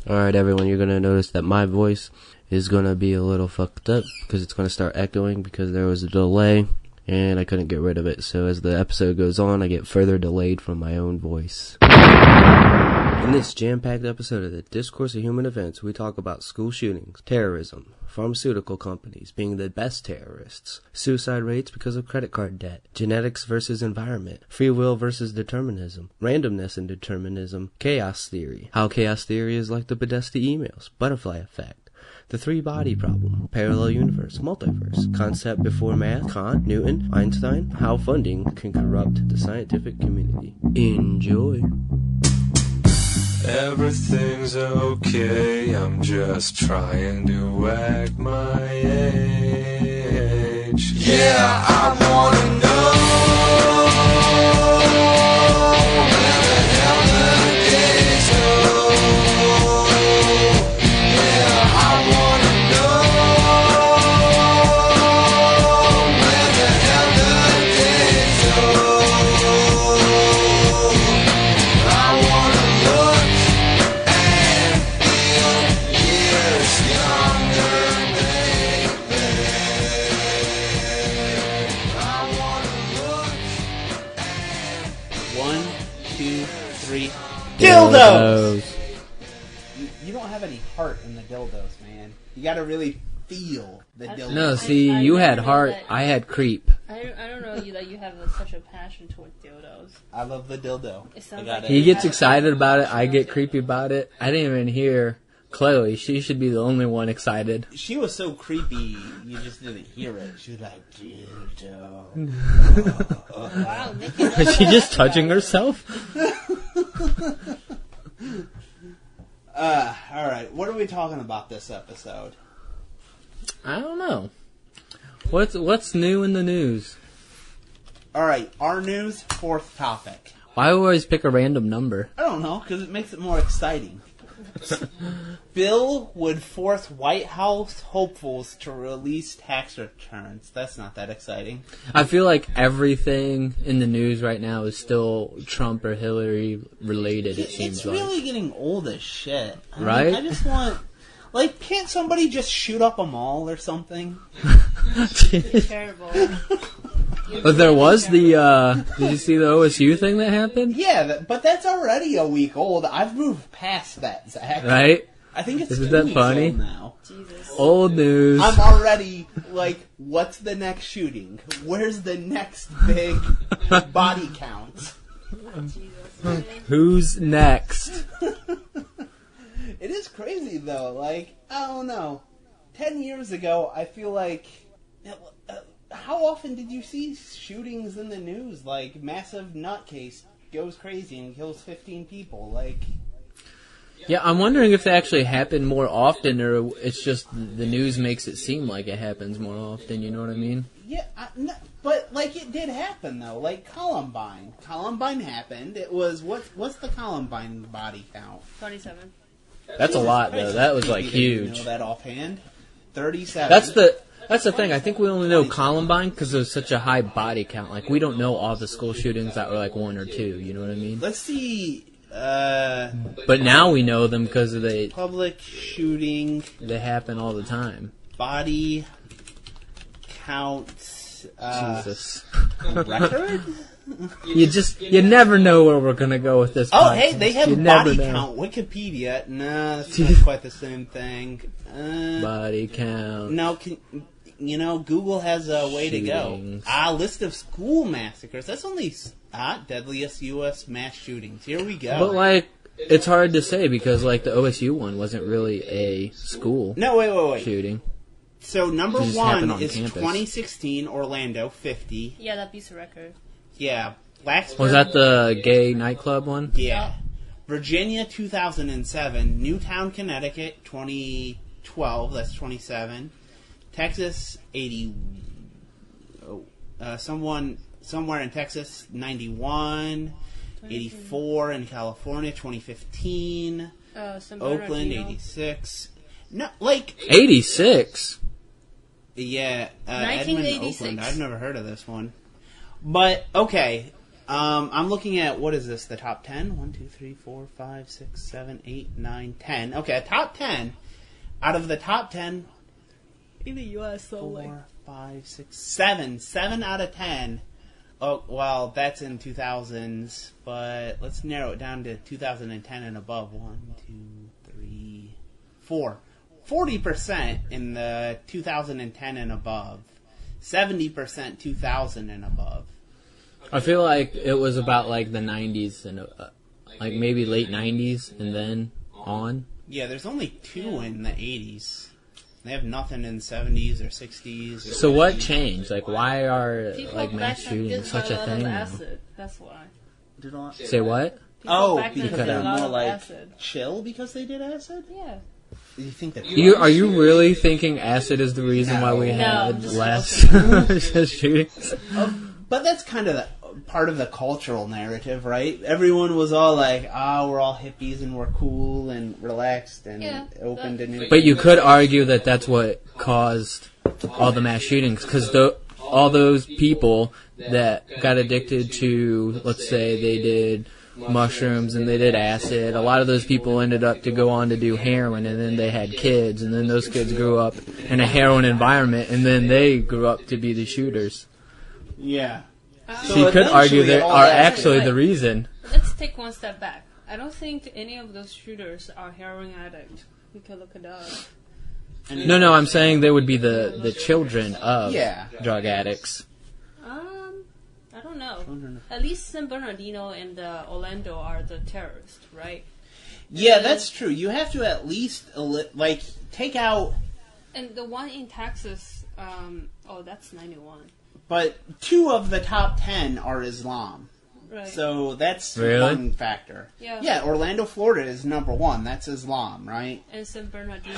Alright, everyone, you're going to notice that my voice is going to be a little fucked up because it's going to start echoing because there was a delay and I couldn't get rid of it. So as the episode goes on, I get further delayed from my own voice. In this jam-packed episode of the Discourse of Human Events, we talk about school shootings, terrorism, pharmaceutical companies being the best terrorists, suicide rates because of credit card debt, genetics versus environment, free will versus determinism, randomness and determinism, chaos theory, how chaos theory is like the Podesta emails, butterfly effect, the three-body problem, parallel universe, multiverse, concept before math, Kant, Newton, Einstein, how funding can corrupt the scientific community. Enjoy. Everything's okay, I'm just trying to act my age. Yeah, I wanna know where the hell the days go. Yeah, I wanna know where the hell the days go. I wanna look and feel years younger, baby. I wanna look and 1, 2, 3. Dildos! You don't have any heart in the dildos, man. You gotta really feel the dildos. No, see, you had heart, I had creep. I don't know that you have such a passion towards dildos. I love the dildo. It sounds I got like it. He gets excited about it, I get creepy about it. I didn't even hear Chloe, she should be the only one excited. She was so creepy, you just didn't hear it. She was like, dildo. Wow, Nick Is she just touching herself? Alright, what are we talking about this episode? I don't know. What's new in the news? Alright, our news, fourth topic. Why always pick a random number? I don't know, because it makes it more exciting. Bill would force White House hopefuls to release tax returns. That's not that exciting. I feel like everything in the news right now is still Trump or Hillary related, it seems It's like. really getting old as shit. I mean, Right? I just want... Like, can't somebody just shoot up a mall or something? You're terrible. But there was the, did you see the OSU thing that happened? Yeah, but that's already a week old. I've moved past that, Zach. Right? I think it's Isn't 2 that weeks funny? old now. Jesus. Old news. I'm already, like, what's the next shooting? Where's the next big body count? Jesus. Man. Who's next? It is crazy, though. Like, I don't know. 10 years ago, I feel like... how often did you see shootings in the news? Like, massive nutcase goes crazy and kills 15 people. Like... Yeah, I'm wondering if they actually happen more often, or it's just the news makes it seem like it happens more often, you know what I mean? Yeah, but, like, it did happen, though. Like, Columbine. Columbine happened. It was... What's the Columbine body count? 27. That's a lot, though. That was, like, You huge. know that offhand? 37. That's the thing. I think we only know Columbine because there's such a high body count. Like, we don't know all the school shootings that were, like, 1 or 2, you know what I mean? Let's see... But now we know them because public shooting... they happen all the time. Body count... Jesus. record? You never know where we're gonna go with this. Oh, podcast. hey, they have You never body know. count. Wikipedia. No, that's not quite the same thing. Body count. No, Google has a way to Shootings. go. List of school massacres. That's only deadliest U.S. mass shootings. Here we go. But like, it's hard to say because like the OSU one wasn't really a school No, wait. shooting. So number It just happened 1 on is campus. 2016 Orlando 50. Yeah, that beats the record. Yeah, Blacksburg. Was that the gay nightclub one? Yeah. Virginia 2007, Newtown, Connecticut 2012. That's 27. Texas 80. Somewhere in Texas 91. 84 in California 2015. Oakland 86. No, like 86. Yeah, Edmond, 1986. Oakland. I've never heard of this one. But, okay, I'm looking at, what is this, the top 10? 1, 2, 3, 4, 5, 6, 7, 8, 9, 10. Okay, top 10. Out of the top 10, In the U.S., so 4, 5, 6, 7. 7 out of 10. Oh, well, that's in 2000s, but let's narrow it down to 2010 and above. 1, 2, 3, 4. 40% in the 2010 and above. 70% 2000 and above. I feel like it was about like the 90s and like maybe late 90s and then on. Yeah, there's only 2 in the 80s. They have nothing in 70s or 60s. Or So 50s. what changed? Like, why are People like mass back then shootings did such a lot of thing? now? acid. That's why. Say what? Oh, back then because did a they're lot more of like acid. chill because they did acid? Yeah. You think that? Are you really thinking acid is the reason why we No, had I'm just less shootings? But that's kind of the part of the cultural narrative, right? Everyone was all like, we're all hippies and we're cool and relaxed and open to new. But you could argue that that's what caused all the mass shootings, because all those people that got addicted to, let's say they did mushrooms and they did acid, a lot of those people ended up to go on to do heroin, and then they had kids, and then those kids grew up in a heroin environment, and then they grew up to be the shooters. Yeah. So you could argue they all are that- actually the reason. Let's take one step back. I don't think any of those shooters are heroin addicts. You can look it up. No, I'm saying they would be the children of Yeah. drug addicts. I don't know. At least San Bernardino and Orlando are the terrorists, right? Yeah, that's true. You have to at least like take out. And the one in Texas, that's 91. But 2 of the top 10 are Islam. Right. So that's Really? one factor. Yeah. Yeah, Orlando, Florida is number 1. That's Islam, right? And San Bernardino.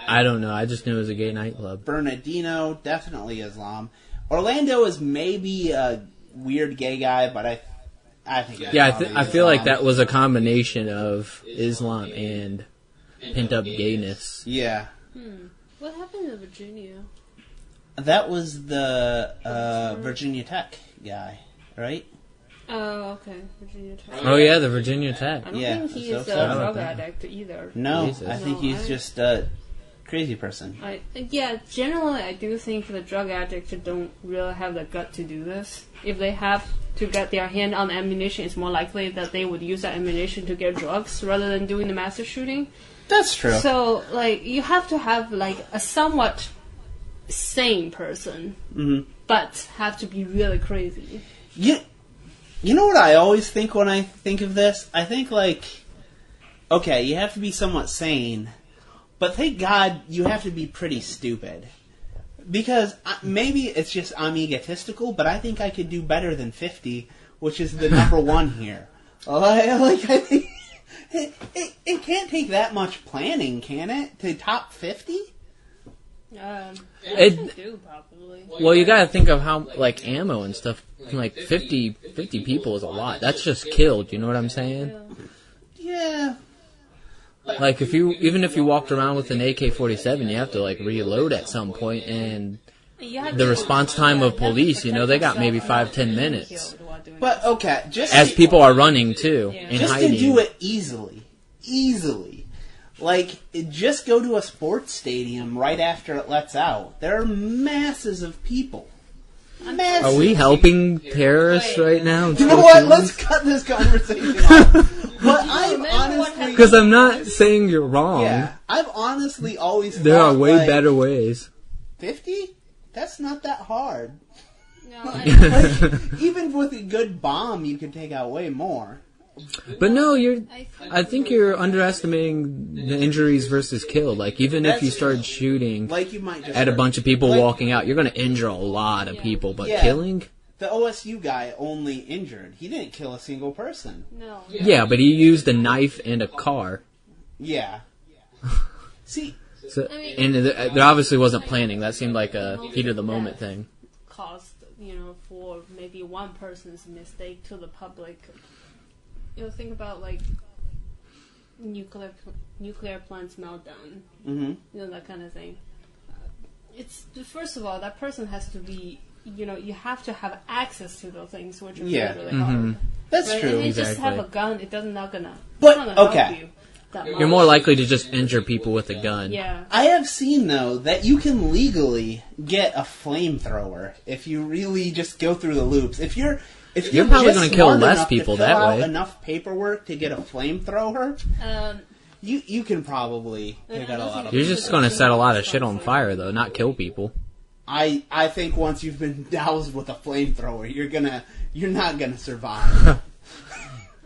I don't know. I just knew it was a gay nightclub. Bernardino, definitely Islam. Orlando is maybe a weird gay guy, but I think it's Yeah, probably I feel like Islam. that was a combination of Islam and pent-up gayness. Yeah. What happened to Virginia? That was the Virginia Tech guy, right? Oh, okay. Virginia Tech. Oh yeah, the Virginia Tech. I don't Yeah, think he so is a sorry about drug that. addict either. No, Jesus. I think No, he's just a crazy person. Generally, I do think the drug addicts don't really have the gut to do this. If they have to get their hand on ammunition, it's more likely that they would use that ammunition to get drugs rather than doing the massive shooting. That's true. So, you have to have, a somewhat sane person, but have to be really crazy. You know what I always think when I think of this? I think, okay, you have to be somewhat sane, but thank God you have to be pretty stupid. Because maybe it's just I'm egotistical, but I think I could do better than 50, which is the number 1 here. I think it can't take that much planning, can it, to top 50? It- Do probably. Well, you gotta think of how ammo and stuff. 50 people is a lot. That's just killed. You know what I'm saying? Yeah. Even if you walked around with an AK-47, you have to reload at some point, and the response time of police, they got maybe 5-10 minutes But, okay, just as people are running too and just hiding. to do it easily. Just go to a sports stadium right after it lets out. There are masses of people. Masses. Are we helping terrorists right now? You know what? Let's cut this conversation off. But I've honestly... Because I'm not saying you're wrong. Yeah, I've honestly always There are thought, way better ways. 50? That's not that hard. No, Even with a good bomb, you can take out way more. But no, I think you're underestimating the injuries versus killed. Even if you started shooting You might just at a hurt. bunch of people walking out, you're going to injure a lot of people. But Yeah. killing? The OSU guy only injured. He didn't kill a single person. no. Yeah, but he used a knife and a car. Yeah. See, So, and there obviously wasn't planning. That seemed like a heat of the moment thing. Caused, for maybe one person's mistake to the public. Think about nuclear plants meltdown. That kind of thing. It's first of all, that person has to be you have to have access to those things, which are Yeah. really hard. That's Right? true. And you just Exactly. have a gun, it doesn't not gonna, But, not gonna okay. help you that much. You're more likely to just injure people with a gun. Yeah. I have seen, though, that you can legally get a flamethrower if you really just go through the loops. If you're probably just gonna kill smart less enough to people fill that out way. enough paperwork to get a flamethrower, you can probably take out a lot of You're just going to set a lot of shit on fire, though, not kill people. I think once you've been doused with a flamethrower, you're not gonna survive.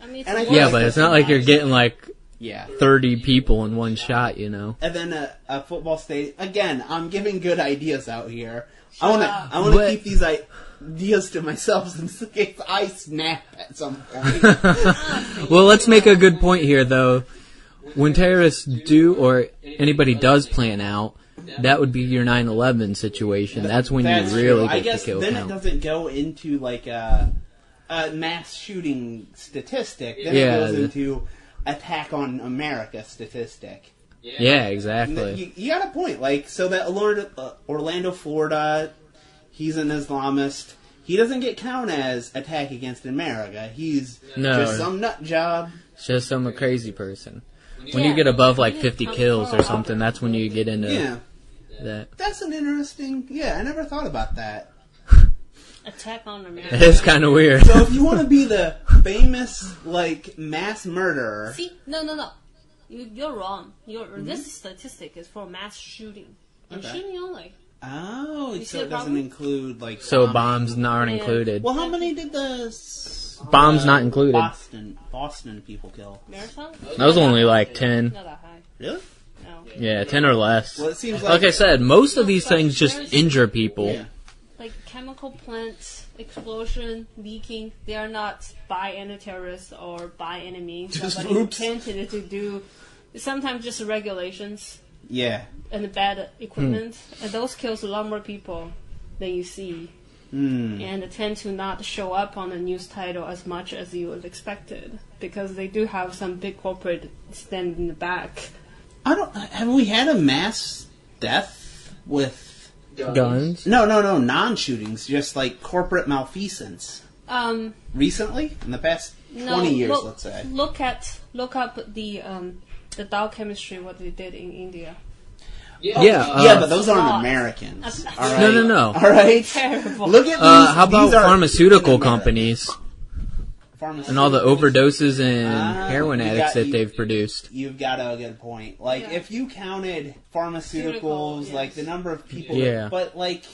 I mean, And I it's feel Yeah, like but that's it's not like you're getting, like, Yeah. 30 people in one shot, you know? And then a football stadium. Again, I'm giving good ideas out here. I want to But- keep these ideas to myself in case I snap at some point. Well, let's make a good point here, though. When terrorists do, or anybody does plan out, that would be your 9/11 situation. That's when That's you really true. I get guess to kill then count. it doesn't go into like a mass shooting statistic. Then Yeah, it goes the- into attack on America statistic. Yeah, exactly. You got a point. Like, so that Orlando, Florida, he's an Islamist. He doesn't get count as attack against America. He's just some nut job. It's just some crazy person. When you get above, like, 50 kills or something, that's when you get into Yeah. that. That's an interesting... Yeah, I never thought about that. attack on America. It is kind of weird. So if you want to be the famous, like, mass murderer... See, no. You're wrong. This statistic is for mass shooting. And Okay. shooting only. Oh, You see so the it doesn't problem? include, like... So bombing. bombs aren't Yeah. included. Well, how many did the... Bombs not included. Boston people kill? Marathon? That was only like 10. Not that high. Really? No. Yeah, 10 or less. Well, it seems Like I said, most of these things just injure people. Yeah. Like chemical plants, explosion, leaking, they are not by any terrorist or by any means. Just Somebody oops. intended to do. Sometimes just regulations Yeah. and bad equipment, and those kills a lot more people than you see, and they tend to not show up on the news title as much as you would expected because they do have some big corporate stand in the back. Have we had a mass death with... Guns? No, non-shootings, just like corporate malfeasance. Recently? In the past 20 years, let's say. Look up the dog chemistry, what they did in India. Yeah, But those aren't Lots. Americans. That's All right? No. All right? terrible. Look at these. How about these are pharmaceutical in America. companies and all the overdoses and heroin you addicts got- that you- they've produced? You've got a good point. Like, Yeah. if you counted pharmaceuticals, Yes. like the number of people, Yeah. but like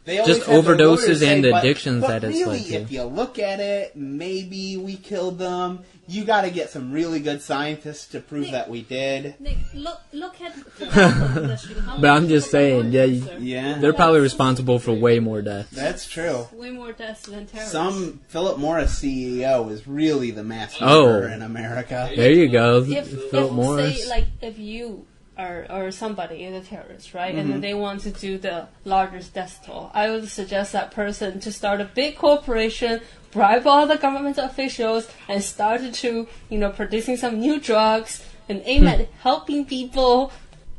they always Just have their overdoses lawyers say, and but- addictions but that it's really, led to. if you look at it, maybe we killed them. You got to get some really good scientists to prove that we did. Nick, look at the tobacco industry. How But many I'm just people got saying, lung yeah, cancer? Yeah, They're probably responsible for way more deaths. that's true. Way more deaths than terrorists. Some Philip Morris CEO is really the mass Oh. murderer in America. There you go, if Philip Morris. say like if you or somebody is a terrorist, right, and then they want to do the largest death toll, I would suggest that person to start a big corporation, bribe all the government officials, and start to producing some new drugs and aim at helping people.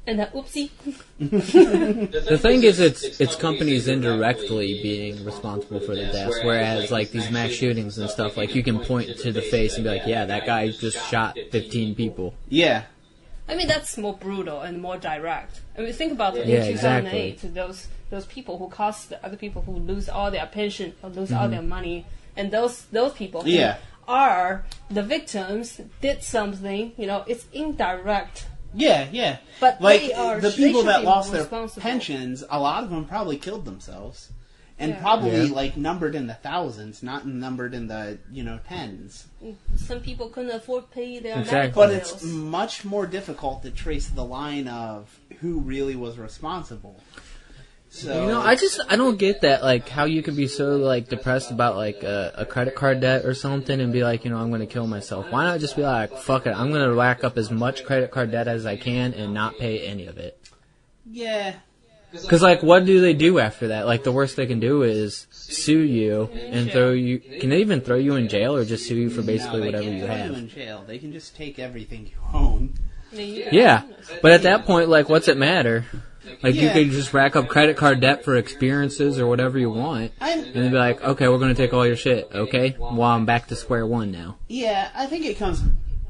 And then, oopsie. The thing is, it's companies indirectly being responsible for the deaths, whereas like these mass shootings and stuff, like you can point to the face and be like, yeah, that guy just shot 15 people. Yeah, I mean, that's more brutal and more direct. I mean, think about it. Yeah, In 2008, exactly. those people who cost the other people who lose all their pension or lose all their money, and those people who Yeah. are the victims did something. It's indirect. yeah. But Like they are the people they should that be lost their responsible. pensions, a lot of them probably killed themselves, and Yeah. probably Yeah. like numbered in the thousands, not numbered in the tens. Some people couldn't afford to pay their Exactly. medical But bills. it's much more difficult to trace the line of who really was responsible. So I don't get that, like, how you could be so, like, depressed about, like, a credit card debt or something and be like, I'm going to kill myself. Why not just be like, fuck it, I'm going to rack up as much credit card debt as I can and not pay any of it? yeah, Because, like, what do they do after that? Like, the worst they can do is sue you and throw you... Can they even throw you in jail or just sue you for basically no, they whatever can't you throw have? you in jail. They can just take everything you own. Yeah, but at that point, like, what's it matter? Like, you Yeah. could just rack up credit card debt for experiences or whatever you want, and then be like, okay, we're going to take all your shit, okay? Well, I'm back to square one now. Yeah, I think it comes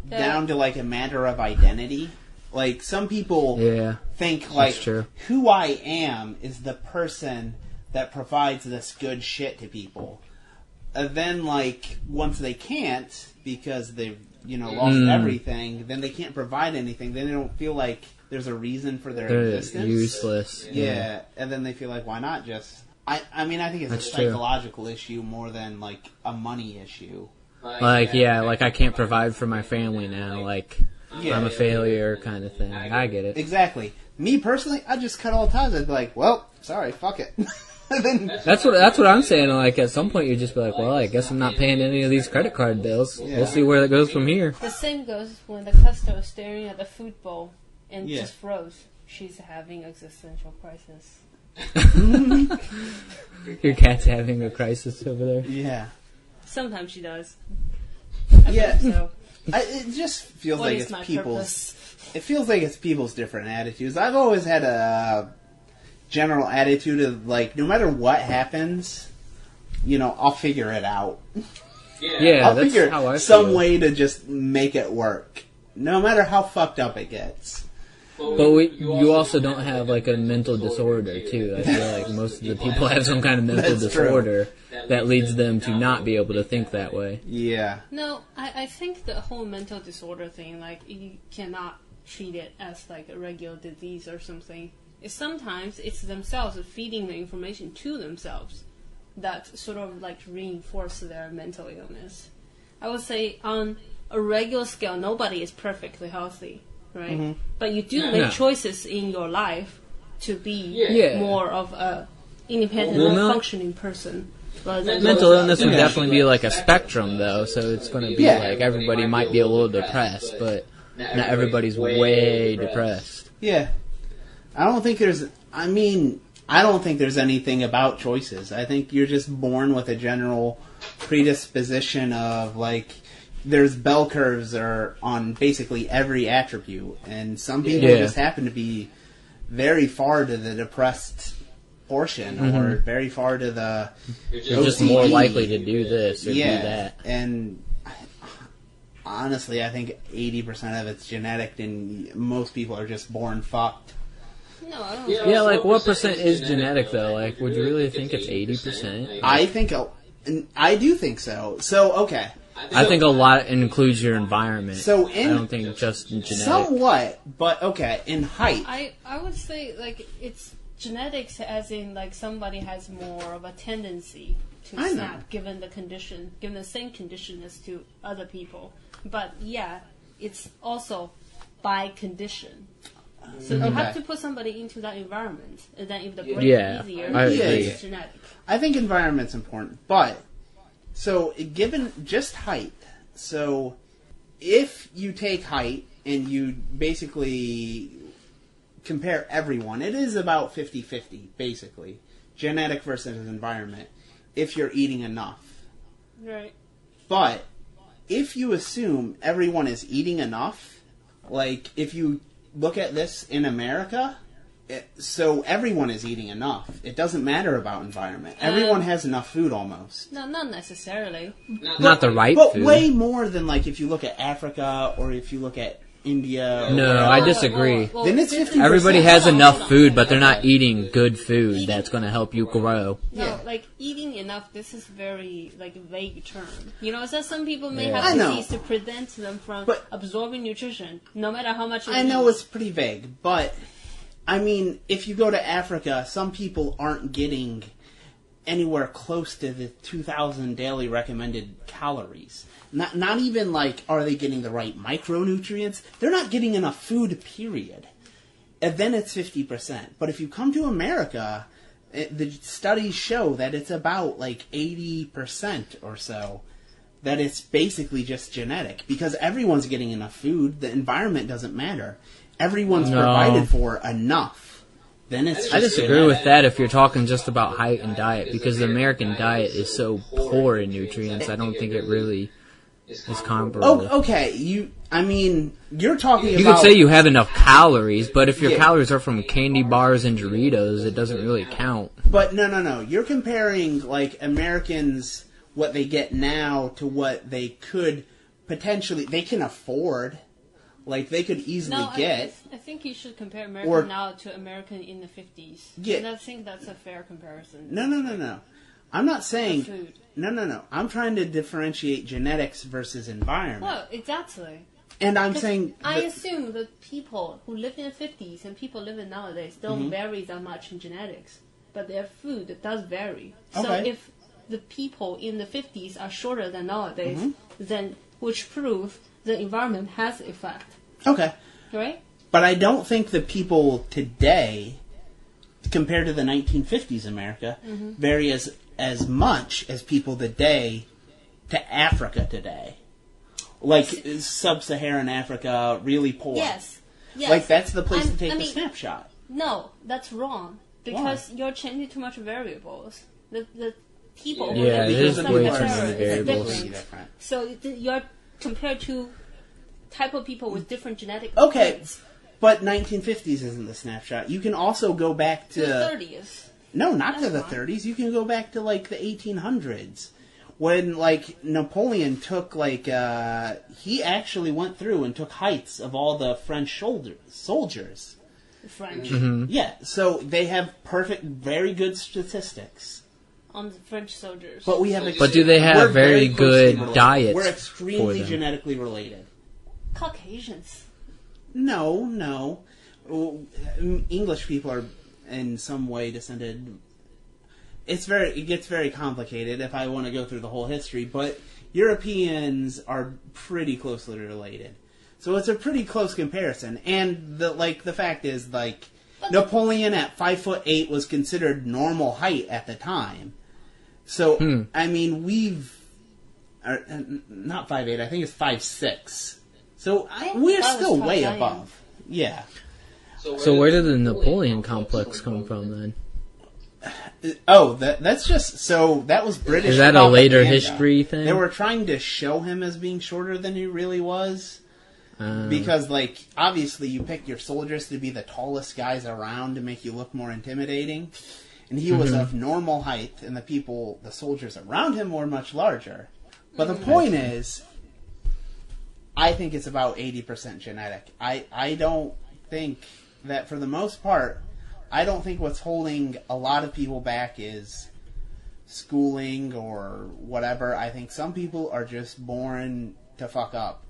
down to, like, a matter of identity. Like, some people Yeah, think, like, that's true. who I am is the person that provides this good shit to people. And then, like, once they can't, because they've, lost everything, then they can't provide anything. Then they don't feel like there's a reason for their They're existence. useless. Yeah, and then they feel like, why not just... I mean, I think it's That's a true. psychological issue more than, like, a money issue. Like, like, I can't provide for my family now, like, Yeah. I'm a failure kind of thing. I get it. Exactly. Me, personally, I'd just cut all ties. I'd be like, well, sorry, fuck it. And then, That's what I'm saying. Like, at some point, you just be like, well, I guess I'm not paying any of these credit card bills. Yeah. We'll see where that goes from here. The same goes when the customer is staring at the food bowl and Yeah. just froze. She's having existential crisis. Your cat's having a crisis over there. yeah. Sometimes she does. Yeah. So, It just feels what like is it's my people's... purpose? It feels like it's people's different attitudes. I've always had a general attitude of, like, no matter what happens, I'll figure it out. Yeah, I'll that's figure how I some feel. way to just make it work. No matter how fucked up it gets. But you also don't have, like, a mental disorder, too. I feel like most of the people have some kind of mental That's true. disorder that leads them to not be able to think that way. Yeah. No, I think the whole mental disorder thing, like, you cannot treat it as, like, a regular disease or something. Sometimes it's themselves feeding the information to themselves that sort of, like, reinforce their mental illness. I would say on a regular scale, nobody is perfectly healthy, right? Mm-hmm. But you do No. make choices in your life to be Yeah. more of a independent, Well, no- functioning person. Rather than Mental illness would Yeah. definitely be like a spectrum, though, so it's going to be Yeah. like everybody might be a little depressed, but not everybody's way depressed. Yeah. I don't think there's anything about choices. I think you're just born with a general predisposition of, like, there's bell curves are on basically every attribute, and some people Yeah. just happen to be very far to the depressed portion, or very far to the You're just OCD. more likely to do this or yeah, do that. and honestly, I think 80% of it's genetic, and most people are just born fucked. No, I don't Yeah, like, what percent is genetic, though? Like, would you really think it's 80%? I do think so. So, okay. I think a lot includes your environment. So I don't think just genetic. Somewhat, but okay, in height. I would say, like, it's genetics as in, like, somebody has more of a tendency to I know. snap given the same condition as to other people. But yeah, it's also by condition. So you have to put somebody into that environment, and then if the break Yeah, is easier, I agree. it's genetic. I think environment's important, but so given just height, so if you take height and you basically compare everyone, it is about 50-50, basically. Genetic versus environment, if you're eating enough. Right. But if you assume everyone is eating enough, like if you look at this in America, so everyone is eating enough. It doesn't matter about environment. Everyone has enough food almost. No, not necessarily. Not the right But food. way more than, like, if you look at Africa or if you look at India. Or No, whatever. I disagree. Then it's 50%. Everybody has enough food, but they're not eating good food that's going to help you grow. No, Yeah. like eating enough. This is very like vague term. You know, so some people may Yeah. I have know. disease to prevent them from But- absorbing nutrition, no matter how much. I know it's pretty vague, but I mean, if you go to Africa, some people aren't getting anywhere close to the 2,000 daily recommended calories. Not even like, are they getting the right micronutrients? They're not getting enough food, period. And then it's 50%. But if you come to America, the studies show that it's about like 80% or so. That it's basically just genetic. Because everyone's getting enough food, the environment doesn't matter. Everyone's No. provided for enough. Then it's just I disagree genetic. with that if you're talking just about height and diet, because the American diet is so poor in nutrients, I don't think it really is comparable. Oh, okay. You're talking You about... could say you have enough calories, but if your calories are from candy bars and Doritos, it doesn't really count. But no. You're comparing, like, Americans, what they get now to what they could potentially... They can afford. Like, they could easily get. I think you should compare American now to American in the 50s. Yeah. And I think that's a fair comparison. No. I'm not saying... Food. No. I'm trying to differentiate genetics versus environment. Well, exactly. And I'm saying... I assume that people who live in the 50s and people living nowadays don't vary that much in genetics. But their food does vary. So Okay. if the people in the 50s are shorter than nowadays, then which proves the environment has effect. Okay. Right? But I don't think the people today, compared to the 1950s America, vary as much as people today to Africa today. Like sub-Saharan Africa, really poor. Yes. Like, that's the place to take the snapshot. No, that's wrong. Because you're changing too much variables. The people who Yeah, live it in is some way too area many is variables. different. So you're compared to type of people with different genetic Okay. traits. But 1950s isn't the snapshot. You can also go back to... The 30s. No, not to the That's fine. 30s. You can go back to, like, the 1800s. When, like, Napoleon took, like, he actually went through and took heights of all the French soldiers. The French. Yeah, so they have very good statistics. On the French soldiers. But we have... But do they we're have very closely good related. diets We're for extremely them? genetically related. Caucasians. No. English people are in some way descended... It gets very complicated if I want to go through the whole history, but Europeans are pretty closely related. So it's a pretty close comparison. And the fact is, like, Napoleon at 5'8" was considered normal height at the time. So, I mean, not 5'8", I think it's 5'6". So we're still way above. Yeah. So where did the Napoleon complex come from then? Oh, that's just... So, that was British Is that a later propaganda. history thing? They were trying to show him as being shorter than he really was. Because, like, obviously you pick your soldiers to be the tallest guys around to make you look more intimidating. And he was of normal height, and the soldiers around him were much larger. But the point is, I think it's about 80% genetic. I don't think that, for the most part... I don't think what's holding a lot of people back is schooling or whatever. I think some people are just born to fuck up.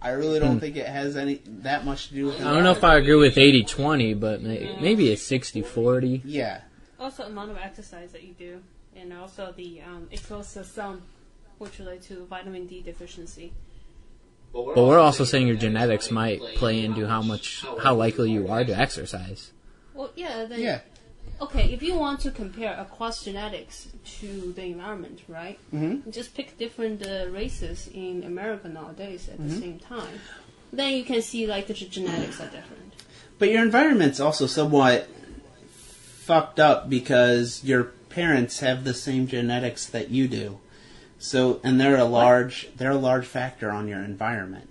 I really don't think it has that much to do with it. I don't know if I agree with 80-20, but maybe it's 60-40. Yeah. Also, amount of exercise that you do, and also the exposed to sun, which relates to vitamin D deficiency. But we're also saying your genetics might play into how likely you are to exercise. Well, yeah, then... Yeah. Okay, if you want to compare across genetics to the environment, right? Just pick different races in America nowadays at the same time. Then you can see, like, the genetics are different. But your environment's also somewhat fucked up because your parents have the same genetics that you do. So, and they're a large factor on your environment.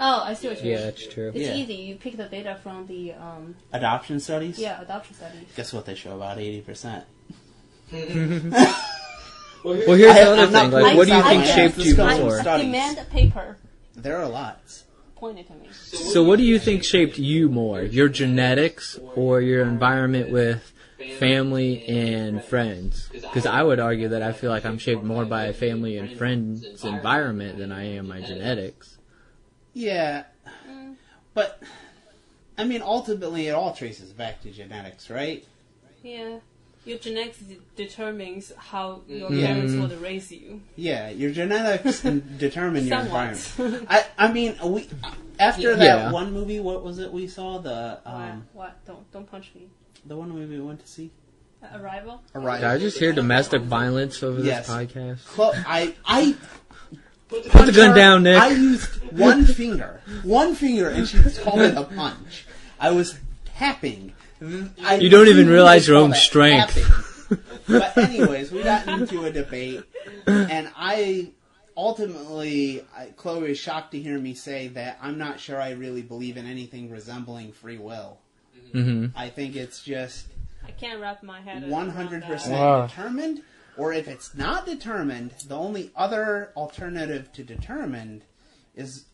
Oh, I see what you mean. Yeah, that's true. It's Yeah. easy. You pick the data from the... Adoption studies? Yeah, adoption studies. Guess what they show about 80%? Well, here's the other thing. Like, what do you think I- shaped I- you I- more? Studies. Demand a paper. There are lots. Point it to me. So what do you think shaped you more? Your genetics or your environment with family and friends? Because I would argue that I feel like I'm shaped more by a family and friends environment than I am my genetics. Yeah. But, I mean, ultimately it all traces back to genetics, right? Yeah. Your genetics determines how your parents will raise you. Yeah, your genetics can determine your Somewhat. environment. I mean, after that one movie, what was it we saw? What? Don't punch me. The one movie we went to see? Arrival? Did I just hear domestic violence over Yes. this podcast? I Put the gun down, Nick. I used one finger, and she called it a punch. I was tapping. You don't even realize your own strength. But anyways, we got into a debate, and I ultimately, Chloe was shocked to hear me say that I'm not sure I really believe in anything resembling free will. Mm-hmm. I think it's just I can't wrap my head 100% Wow. determined, or if it's not determined, the only other alternative to determined is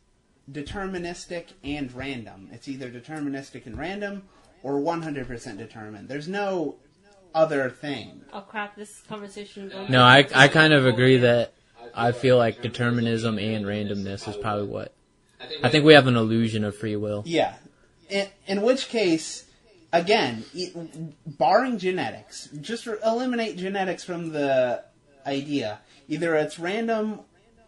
deterministic and random. It's either deterministic and random or 100% determined. There's no other thing. Oh crap, this conversation going No, I kind of agree that I feel like determinism and randomness is probably what. I think we have an illusion of free will. Yeah. In which case, again, barring genetics, just eliminate genetics from the idea. Either it's random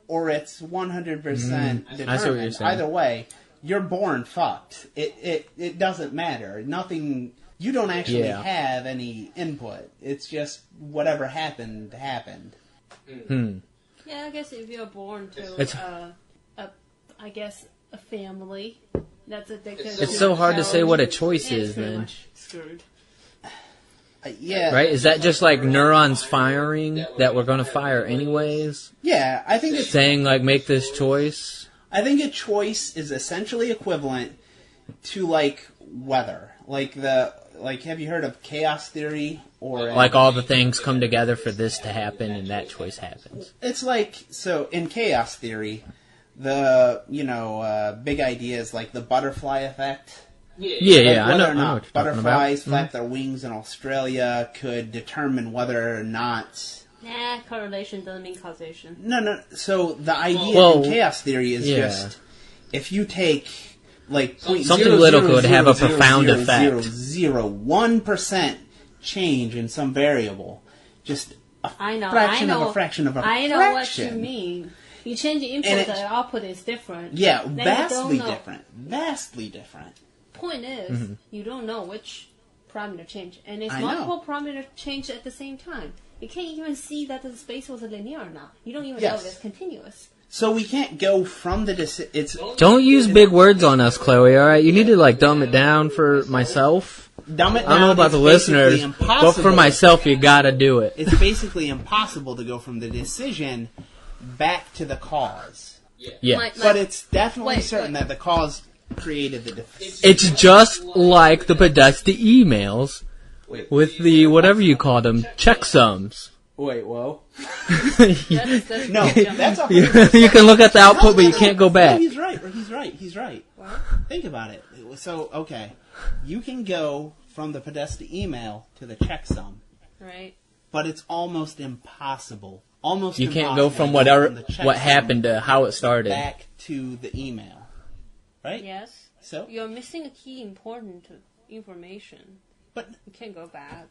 or it's 100% determined. I see what you're saying. Either way, you're born fucked. It doesn't matter. Nothing. You don't actually have any input. It's just whatever happened happened. Yeah, I guess if you're born to a family that's addicted. It's so hard to say what a choice is, pretty then. much screwed. Yeah. Right? Is that just like neurons firing that we're going to fire anyways? Yeah, I think it's. Saying like make this choice? I think a choice is essentially equivalent to like weather. Like have you heard of chaos theory or Like all the things come together for this to happen and that choice happens. It's like so in chaos theory, the big idea is like the butterfly effect. Yeah, I Whether know. or I know not what you're talking butterflies about. flap their wings in Australia could determine whether or not. Nah, correlation doesn't mean causation. No. So the idea in chaos theory is yeah. just if you take like Something little could have a profound effect. 0.00001% change in some variable, just a fraction of a fraction of a I know fraction. what you mean. You change the input, And the output is different. Yeah, Then vastly you don't know. different. Vastly different. Point is, you don't know which parameter change, and it's I know. multiple parameter change at the same time. You can't even see that the space was linear or not. You don't even Yes. know if it's continuous. So we can't go from the it's Don't use big words on us, Chloe, alright? You need to like dumb it down for myself. dumb it down. I don't know about it's the listeners, basically but for impossible. myself, you gotta do it. It's basically impossible to go from the decision back to the cause. Yeah. But it's definitely Wait, certain wait. that the cause created the decision. It's just like the Podesta emails with the, whatever you call them, checksums. Wait, whoa. That's No, that's a You can look at the output, but you can't go back. No, he's right. Think about it. So, okay. You can go from the Podesta email to the checksum, right. but it's almost impossible. You can't go from whatever, what happened to how it started. back to the email. Right? Yes. So? You're missing a key important information. But, You can't go back.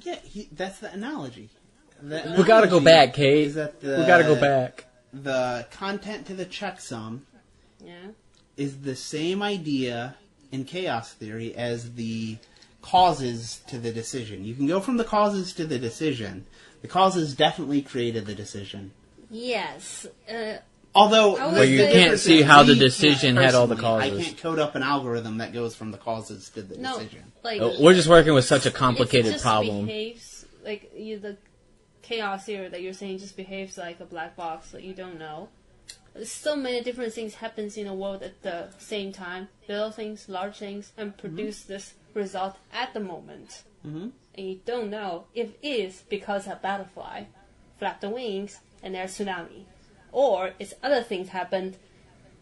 yeah, that's the analogy. We gotta go back, Kate. Is that We gotta go back. The content to the checksum Yeah. is the same idea in chaos theory as the causes to the decision. You can go from the causes to the decision. The causes definitely created the decision. Yes. Although, I would the say- you can't difference see is how the we decision can't had all the personally. causes. I can't code up an algorithm that goes from the causes to the No. decision. Like We're just working with such a it complicated just problem. Behaves like the chaos theory that you're saying just behaves like a black box that you don't know. There's so many different things happens in the world at the same time, little things, large things, and produce this result at the moment. Mm-hmm. And you don't know if it is because a butterfly flapped the wings and there's tsunami, or it's other things happened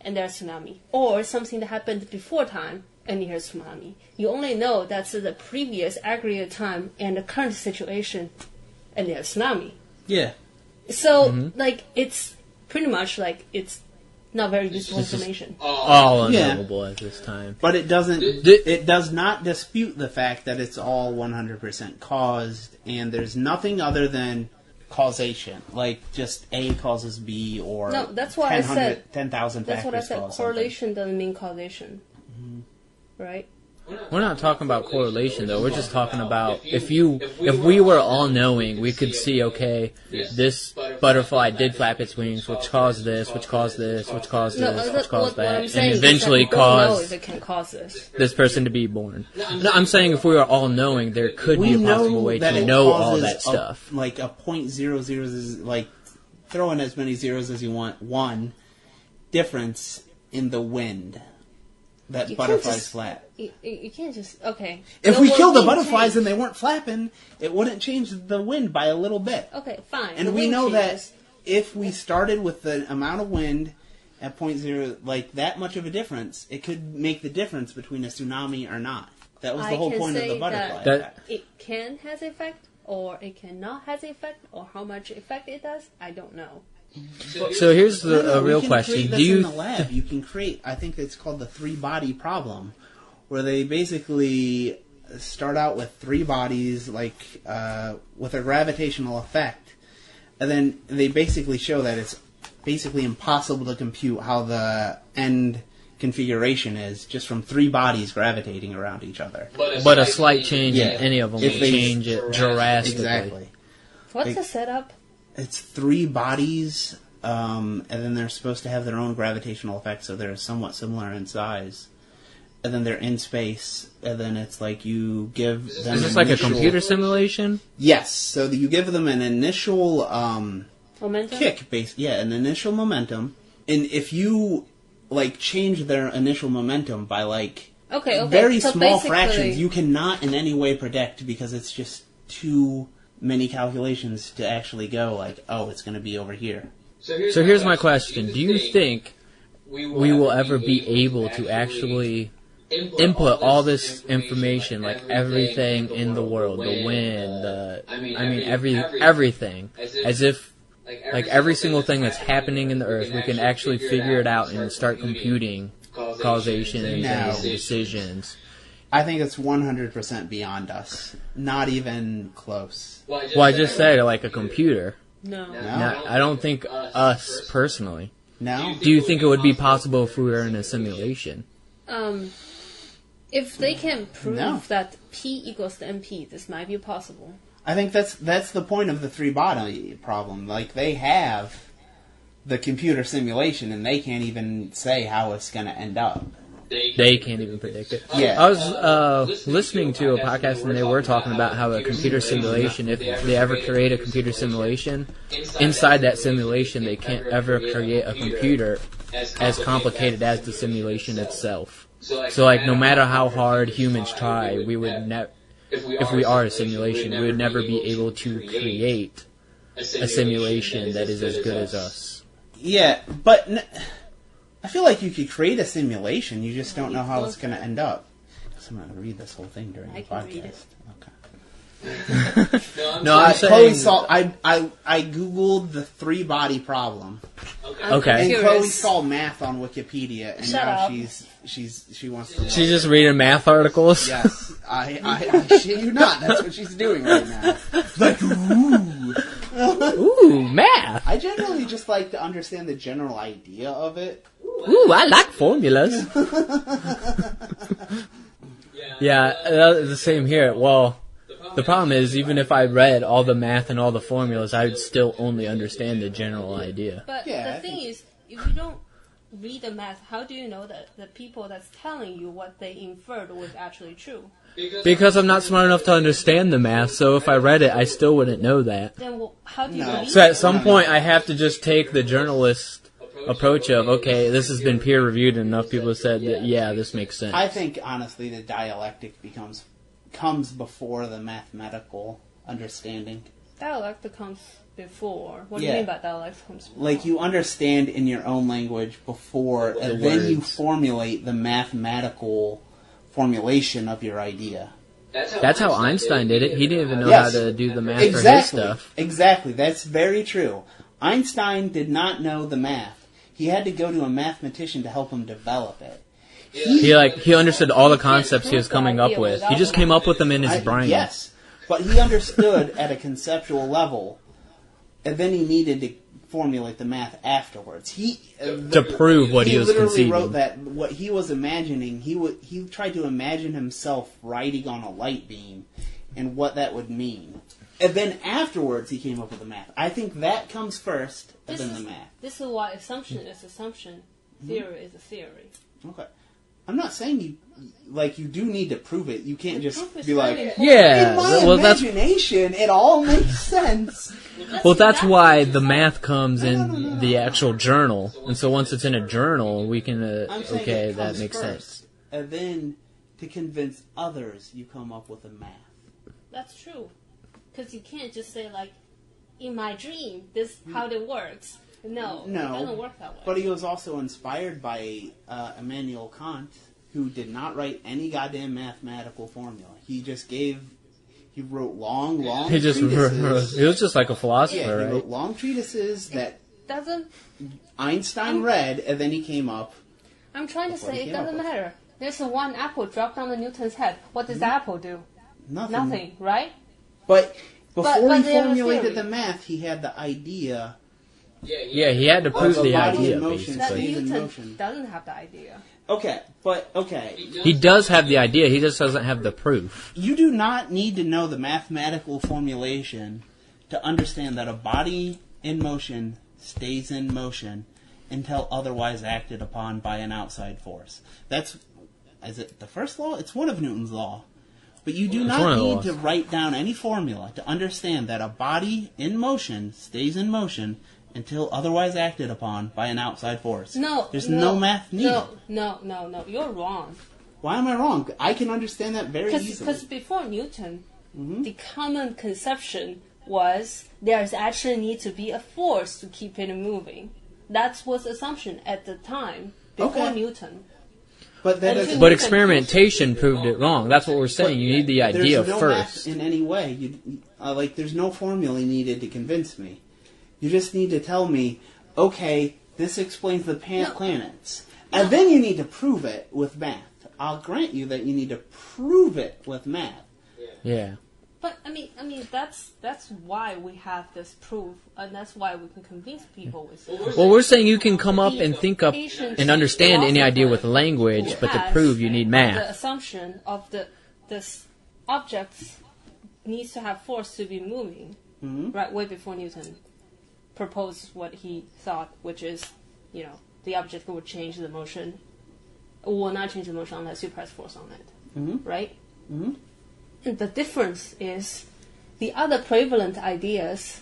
and there's tsunami, or something that happened before time and there's tsunami. You only know that's the previous aggregate time and the current situation and there's tsunami. Yeah. So, like, it's pretty much like it's not very useful information. All Yeah. unknowable at this time. But it doesn't. It does not dispute the fact that it's all 100% caused, and there's nothing other than causation, like just A causes B, or No, that's what I said. 10,000 That's what I factors said. cause Correlation doesn't mean causation. Right? We're not talking about correlation though. We're just talking about if we were all knowing, we could see, okay, this butterfly did flap its wings, which caused this, which caused this, which caused this, which caused what I'm that, saying and is that eventually you don't know if caused it can cause this. this person to be born. No, I'm saying if we were all knowing, there could be a possible way to know all that stuff. like a .00, like throw in as many zeros as you want. 1 difference in the wind that You butterflies can't just- flap. You can't just okay. If The we word killed the wind butterflies change. and they weren't flapping, it wouldn't change the wind by a little bit. Okay, fine. And The we wind know changes. that if we started with the amount of wind at 0.0, like that much of a difference, it could make the difference between a tsunami or not. That was the I whole can point of say the butterfly that- effect. it can has effect, or it cannot has effect, or how much effect it does. I don't know. So here's No, a we real can question. create this Do you in the lab? You can create. I think it's called the 3-body problem, where they basically start out with 3 bodies, like with a gravitational effect, and then they basically show that it's basically impossible to compute how the end configuration is just from 3 bodies gravitating around each other. But a slight change Yeah. in any of them If will they- change it drastically. Exactly. What's Like- the setup? It's 3 bodies, and then they're supposed to have their own gravitational effect, so they're somewhat similar in size. And then they're in space, and then it's like you give them. Is this like a initial- computer simulation? Yes. So you give them an initial Momentum? kick, an initial momentum, and if you like change their initial momentum by like Okay. very So small basically- fractions, you cannot in any way predict because it's just too many calculations to actually go like, oh, it's going to be over here. So here's my question. Do you think we will ever be able to actually input all this information, like everything in the world, the wind, everything, as if like every single thing that's happening in the earth, we can actually figure it out and start computing causation and No. decisions? I think it's 100% beyond us. Not even close. Well, I just said like a computer. No. No, I don't think us personally. No? Do you think it would be possible if we were in a simulation? If they can prove No. that P equals to NP, this might be possible. I think that's the point of the 3-body problem. Like, they have the computer simulation, and they can't even say how it's going to end up. They can't even predict it. Yeah. I was listening to a podcast and they were talking about how a computer simulation, if they ever create a computer simulation, inside that simulation they can't ever create a computer as complicated as the simulation itself. So like no matter how hard humans try, we would never, if we are a simulation, we would never be able to create a simulation that is as good as us. Yeah, but I feel like you could create a simulation, you just don't know how it's going to end up. So I'm going to read this whole thing during the I can read it. podcast. Okay. No, I'm Chloe saying. I googled the 3-body problem, Okay. and Curious. Chloe saw math on Wikipedia, and Shut now up. she wants to. She's just reading math articles. Yes, I shit you not. That's what she's doing right now. Like, ooh. Ooh, math. I generally just like to understand the general idea of it. Ooh, I like formulas. Yeah, the same here. Well, the problem is, even if I read all the math and all the formulas, I would still only understand the general idea. But Yeah, I the thing think- is, if you don't read the math, how do you know that the people that's telling you what they inferred was actually true? Because I'm not smart enough to understand the math, so if I read it, I still wouldn't know that. Then how do you No. believe So at it? some point, I have to just take the journalist approach of, okay, this has been peer reviewed and enough people have said that, yeah, this makes sense. I think honestly, the dialectic comes before the mathematical understanding. Dialect comes before. What do you Yeah. mean by dialect comes before? Like you understand in your own language before, and The then you words. formulate the mathematical formulation of your idea. That's how Einstein did it. He didn't even know Yes. how to do the math Exactly. for his stuff. Exactly. That's very true. Einstein did not know the math. He had to go to a mathematician to help him develop it. He understood all the concepts he was coming up with. He just came up with them in his brain. Yes, but he understood at a conceptual level, and then he needed to formulate the math afterwards. To prove what he was literally conceiving. wrote that what he was imagining. He tried to imagine himself riding on a light beam, and what that would mean. And then afterwards, he came up with the math. I think that comes first, and then the math. This is why assumption is assumption, theory is a theory. Okay. I'm not saying you do need to prove it. You can't just proof is be like, very Yeah, in my well, that's imagination, it all makes sense. well, that's why the math comes in the actual journal, and so once it's in a journal, we can I'm saying okay, it that comes makes first, sense. and then to convince others, you come up with a math. That's true. Because you can't just say, like, in my dream, this is how it works. No, it doesn't work that way. But he was also inspired by Immanuel Kant, who did not write any goddamn mathematical formula. He wrote long He just treatises. he was just like a philosopher, Yeah, he right? wrote long treatises that Doesn't... Einstein read, and then he came up. I'm trying to That's what say he it came up doesn't with. matter. There's one apple dropped on the Newton's head. What does the apple do? Nothing, right? But before but he they have a formulated theory. the math, he had the idea. Yeah, he had to prove a the body idea, in motion That basically. stays in Newton motion. doesn't have the idea. Okay. He does have the idea, he just doesn't have the proof. You do not need to know the mathematical formulation to understand that a body in motion stays in motion until otherwise acted upon by an outside force. Is it the first law? It's one of Newton's law. But you do It's one not of the need laws. to write down any formula to understand that a body in motion stays in motion until otherwise acted upon by an outside force. There's no math needed. No. You're wrong. Why am I wrong? I can understand that very easily. Because before Newton, the common conception was there's actually need to be a force to keep it moving. That was the assumption at the time before Okay. Newton. But that And doesn't. But experimentation proved it wrong. That's what we're saying. You need the idea there's no first. math in any way. There's no formula needed to convince me. You just need to tell me, okay, this explains the planets. And then you need to prove it with math. I'll grant you that you need to prove it with math. Yeah. But I mean, that's why we have this proof, and that's why we can convince people with it. Well, we're saying you can come up and think up and understand any idea with language, but to prove you need The math. assumption of this objects needs to have force to be moving, right? Way before Newton proposed what he thought, which is, the object would change the motion, will not change the motion unless you press force on it, right? And the difference is the other prevalent ideas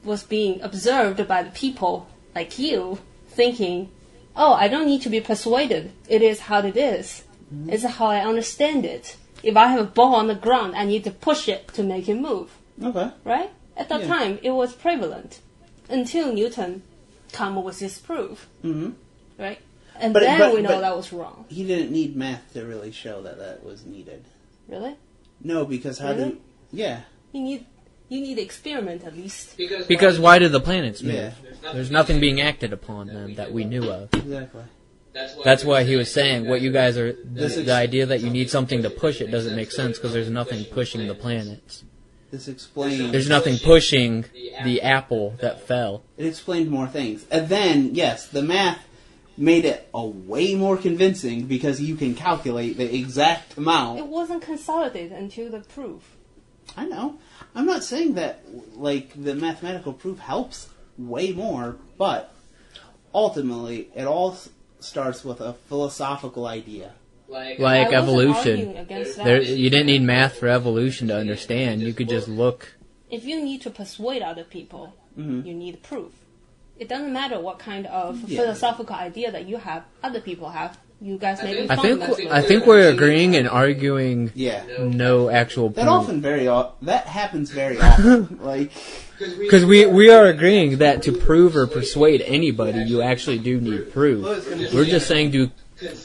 was being observed by the people like you, thinking, oh, I don't need to be persuaded. It is how it is. It's how I understand it. If I have a ball on the ground, I need to push it to make it move. Okay. Right? At that time, it was prevalent until Newton came up with his proof. Right? And But- then but- we know but- that was wrong. He didn't need math to really show that was needed. Really? No, because how Really? do... Yeah. You need to experiment at least. Because why did the planets move? Yeah. There's nothing being acted upon them that we knew of. Exactly. That's why he was saying what you guys are. This The idea that you need something to push it doesn't make sense because there's nothing pushing the planets. This explains... There's nothing pushing the apple that fell. It explained more things. And then, yes, the math made it a way more convincing because you can calculate the exact It amount. wasn't consolidated until the proof. I know. I'm not saying that, the mathematical proof helps way more, but ultimately, it all starts with a philosophical idea. Like I wasn't evolution. arguing against that. You didn't need math for evolution to understand. You could just look. If you need to persuade other people, you need proof. It doesn't matter what kind of philosophical idea that you have, other people have. You guys may be I think we're agreeing and arguing. Yeah. No actual That proof. that happens very often. Because we are agreeing that to prove or persuade anybody, you actually do need proof. We're just saying to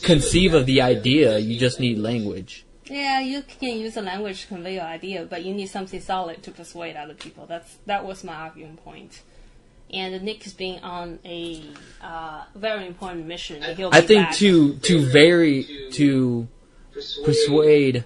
conceive of the idea, you just need language. Yeah, you can use the language to convey your idea, but you need something solid to persuade other people. That was my argument point. And Nick is being on a very important mission. He'll be I think back. to persuade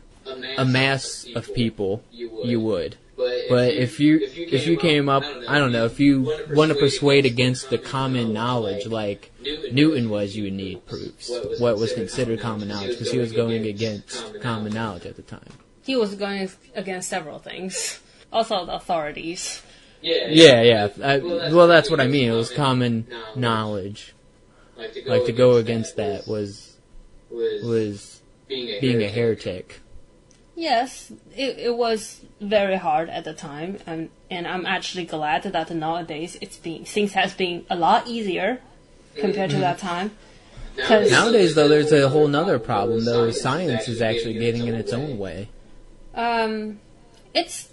a mass of people, you would. But if you came up, I don't know, if you want to persuade against the common knowledge like Newton was, you would need proofs. What was considered common knowledge, because he was going against common knowledge at the time. He was going against several things. Also the authorities. Yeah. Well, that's what I mean. It was common knowledge. like to go against that was being a heretic. Yes, it was very hard at the time, and I'm actually glad that nowadays things has been a lot easier compared to that time. Nowadays, though, there's a whole nother problem, though. Science is actually getting in its own way. It's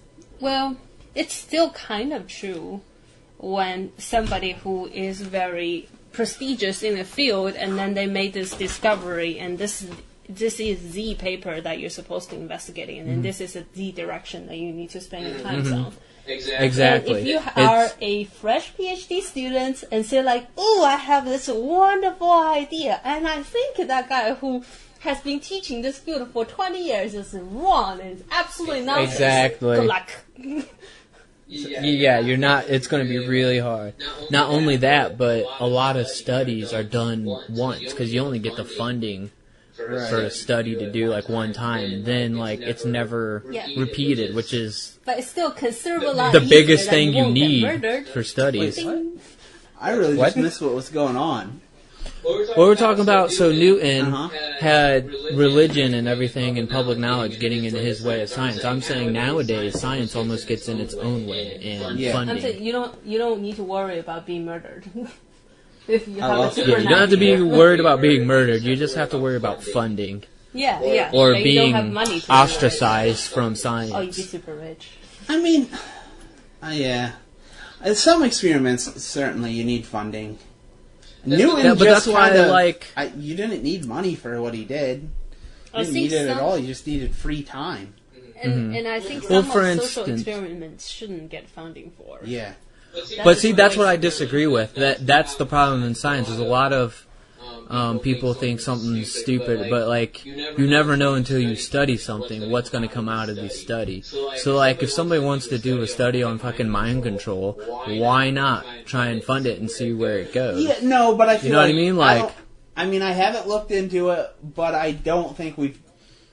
still kind of true when somebody who is very prestigious in the field, and then they made this discovery, and this is the paper that you're supposed to investigate in, and this is the direction that you need to spend your time on. Exactly. And if you are a fresh PhD student and say like, "Oh, I have this wonderful idea, and I think that guy who has been teaching this field for 20 years is wrong and it's absolutely nonsense." Exactly. Good luck. Yeah, you're not. It's going to be really hard. Not only that, but a lot of studies are done once because you only get the funding for a study to do like one time. Then like it's never repeated, which is but it's still considered a lot the easier biggest that thing you won't get need murdered. for studies. I really just missed what was going on. What we're talking about, so Newton had religion and everything and public knowledge getting into his way of science. I'm saying nowadays science almost gets in its own way and funding. I'm saying you don't need to worry about being murdered. If you have a You don't have to be worried about being murdered. You just have to worry about funding. Yeah. Or Like, you being don't have money to ostracized from science. Oh, you'd be super rich. I mean, yeah. Some experiments, certainly, you need funding. Newton but just that's why you didn't need money for what he did. You didn't need it at all. You just needed free time. And I think Well, some for of social instance- experiments shouldn't get funding for. Yeah. But see, that's what I disagree with. That's the problem in science. Is a lot of people think something's stupid, but like you never know until you study something what's going to come out of the study. So like if somebody wants to do a study on fucking mind control, why not try and fund it and see where it goes? Yeah, no, but I feel You know what I mean? Like, I haven't looked into it, but I don't think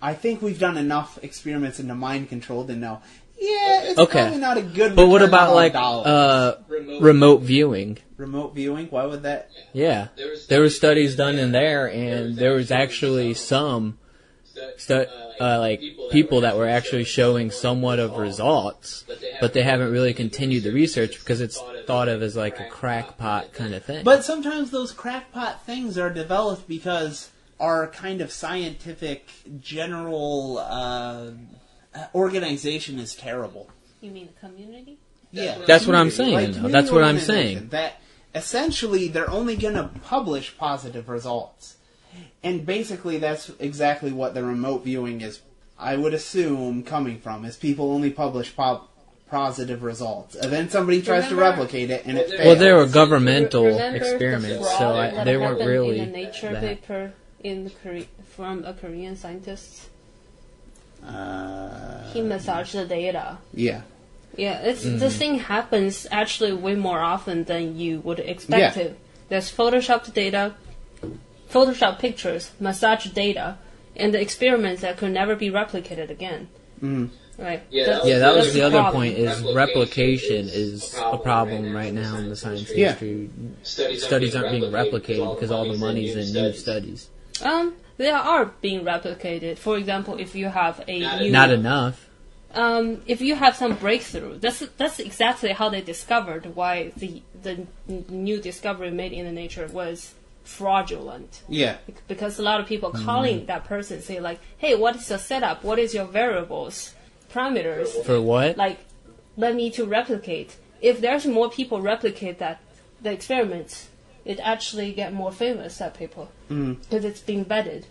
I think we've done enough experiments into mind control to know. Yeah, it's probably not a good. But what about return like on dollars. remote viewing? Remote viewing? Why would that? Yeah, there were studies done in there, and there was actually some like people that were actually showing somewhat of results, but they haven't really continued the research because it's thought of as like a crackpot kind of thing. But sometimes those crackpot things are developed because our kind of scientific general organization is terrible. You mean the community? Yeah, that's what I'm saying. Like, That's what I'm organization, saying. That essentially they're only going to publish positive results, and basically that's exactly what the remote viewing is. I would assume coming from is people only publish positive results, and then somebody tries to replicate it, and it fails. Well, there were governmental Remember experiments, the so fraud that they weren't happened really in a Nature that. paper from a Korean scientist. He massaged the data. Yeah. Yeah, this thing happens actually way more often than you would expect it. There's Photoshopped data, Photoshop pictures, massage data, and the experiments that could never be replicated again. Right. That was the other point, is replication is a problem right now in the science industry. Studies aren't being replicated because all the money's in new studies. They are being replicated. For example, if you have a new... Not enough. If you have some breakthrough, that's exactly how they discovered why the new discovery made in the Nature was fraudulent. Yeah. Because a lot of people calling that person say like, hey, what is your setup? What is your variables? Parameters? For what? Like, let me to replicate. If there's more people replicate the experiments, it actually get more famous, that paper. Because it's been vetted.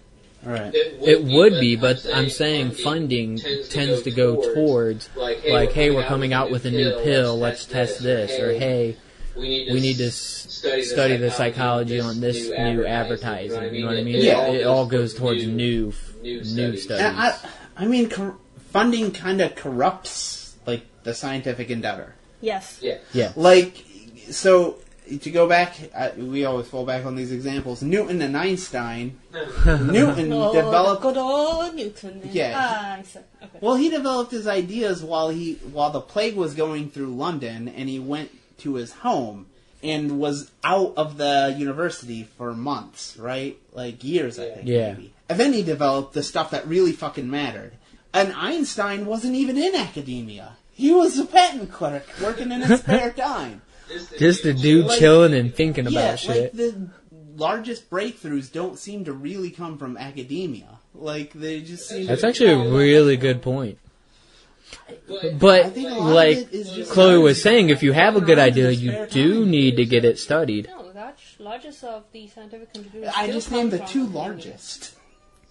Right. It would be, but I'm saying funding tends to go towards, like, hey, we're coming out with a new pill, let's test this, or hey, we need to study the psychology on this new advertising. You know what I mean? Yeah. It all goes towards new studies. I mean, funding kind of corrupts like the scientific endeavor. Yes. Yeah. Like, so to go back, we always fall back on these examples. Newton and Einstein. Newton developed. Good old Newton. Yeah. Einstein. Okay. Well, he developed his ideas while the plague was going through London, and he went to his home. and was out of the university for months, right? Like years, I think, Yeah. maybe. And then he developed the stuff that really fucking mattered. And Einstein wasn't even in academia. He was a patent clerk working in his spare time. Just a dude chilling and thinking about shit. Like the largest breakthroughs don't seem to really come from academia. Like, they just seem That's to... actually a really good point. I But, think a lot of like it is just Chloe was science. saying, if you have a good idea, you do need to get it studied. No, largest of the scientific contributors. I still just come named the from two academia. largest.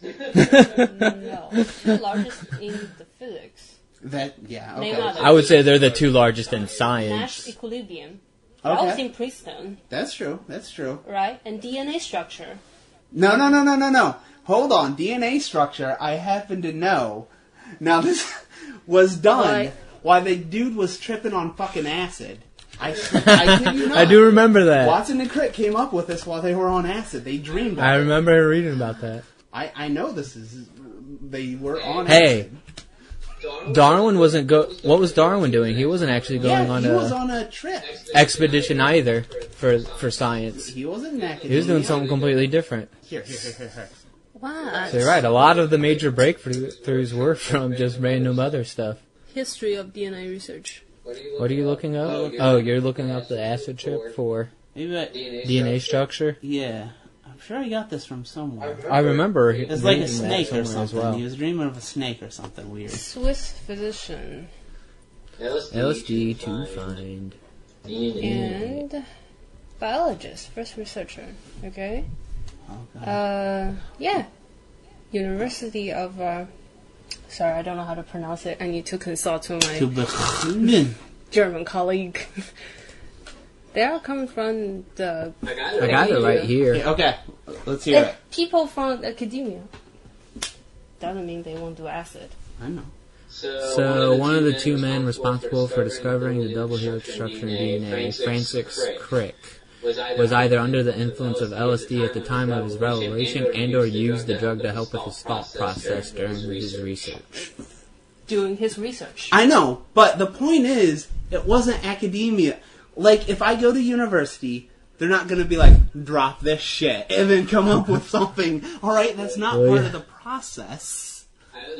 No, two largest in the physics. That, yeah, okay. Name others. I would say they're the two largest in Nash science. equilibrium. That was Okay. in Princeton, That's true. right? And DNA structure. No. Hold on. DNA structure, I happen to know. Now, this was done What? while the dude was tripping on fucking acid. I kid you not. I do remember that. Watson and Crick came up with this while they were on acid. They dreamed of I it. remember reading about that. I know this is... They were on Hey, acid. Darwin wasn't what was Darwin doing? He wasn't actually going Yeah, on he was a on a trip. expedition either for science. He wasn't in academia. He was doing something completely different. Here. What? So you're right. A lot of the major breakthroughs were from just random other stuff. History of DNA research. What are you looking up? Oh, you're looking up the acid trip for Maybe DNA structure? yeah. I'm sure I got this from somewhere. I remember It's like a reading that snake or somewhere something. as well. He was dreaming of a snake or something weird. Swiss physician LSD to find. and biologist, first researcher. Okay. Okay. Yeah. University of. Sorry, I don't know how to pronounce it. I need to consult with my Tübingen. German colleague. They are coming from the. I got it right here. Okay, let's hear it. People from academia. Doesn't mean they won't do acid. I know. So, one of the two men responsible for discovering the double helix structure in DNA, Francis Crick, was either under the influence of LSD at the time of his revelation and/or used the drug to help with his thought process during his research. Doing his research. I know, but the point is, it wasn't academia. Like, if I go to university, they're not going to be like, drop this shit, and then come up with something. Alright, that's not Oh, part yeah. of the process.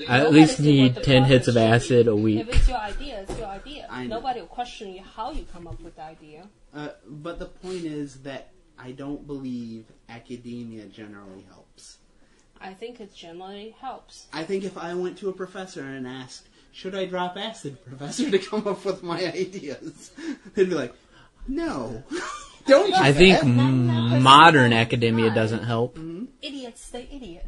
I at least need 10 hits of acid a If week. it's your idea, it's your idea. I know. Nobody will question you how you come up with the idea. But the point is that I don't believe academia generally helps. I think it generally helps. I think if I went to a professor and asked, should I drop acid, professor, to come up with my ideas? They'd be like, no. Don't do I that. think modern academia doesn't help. Idiots stay idiot.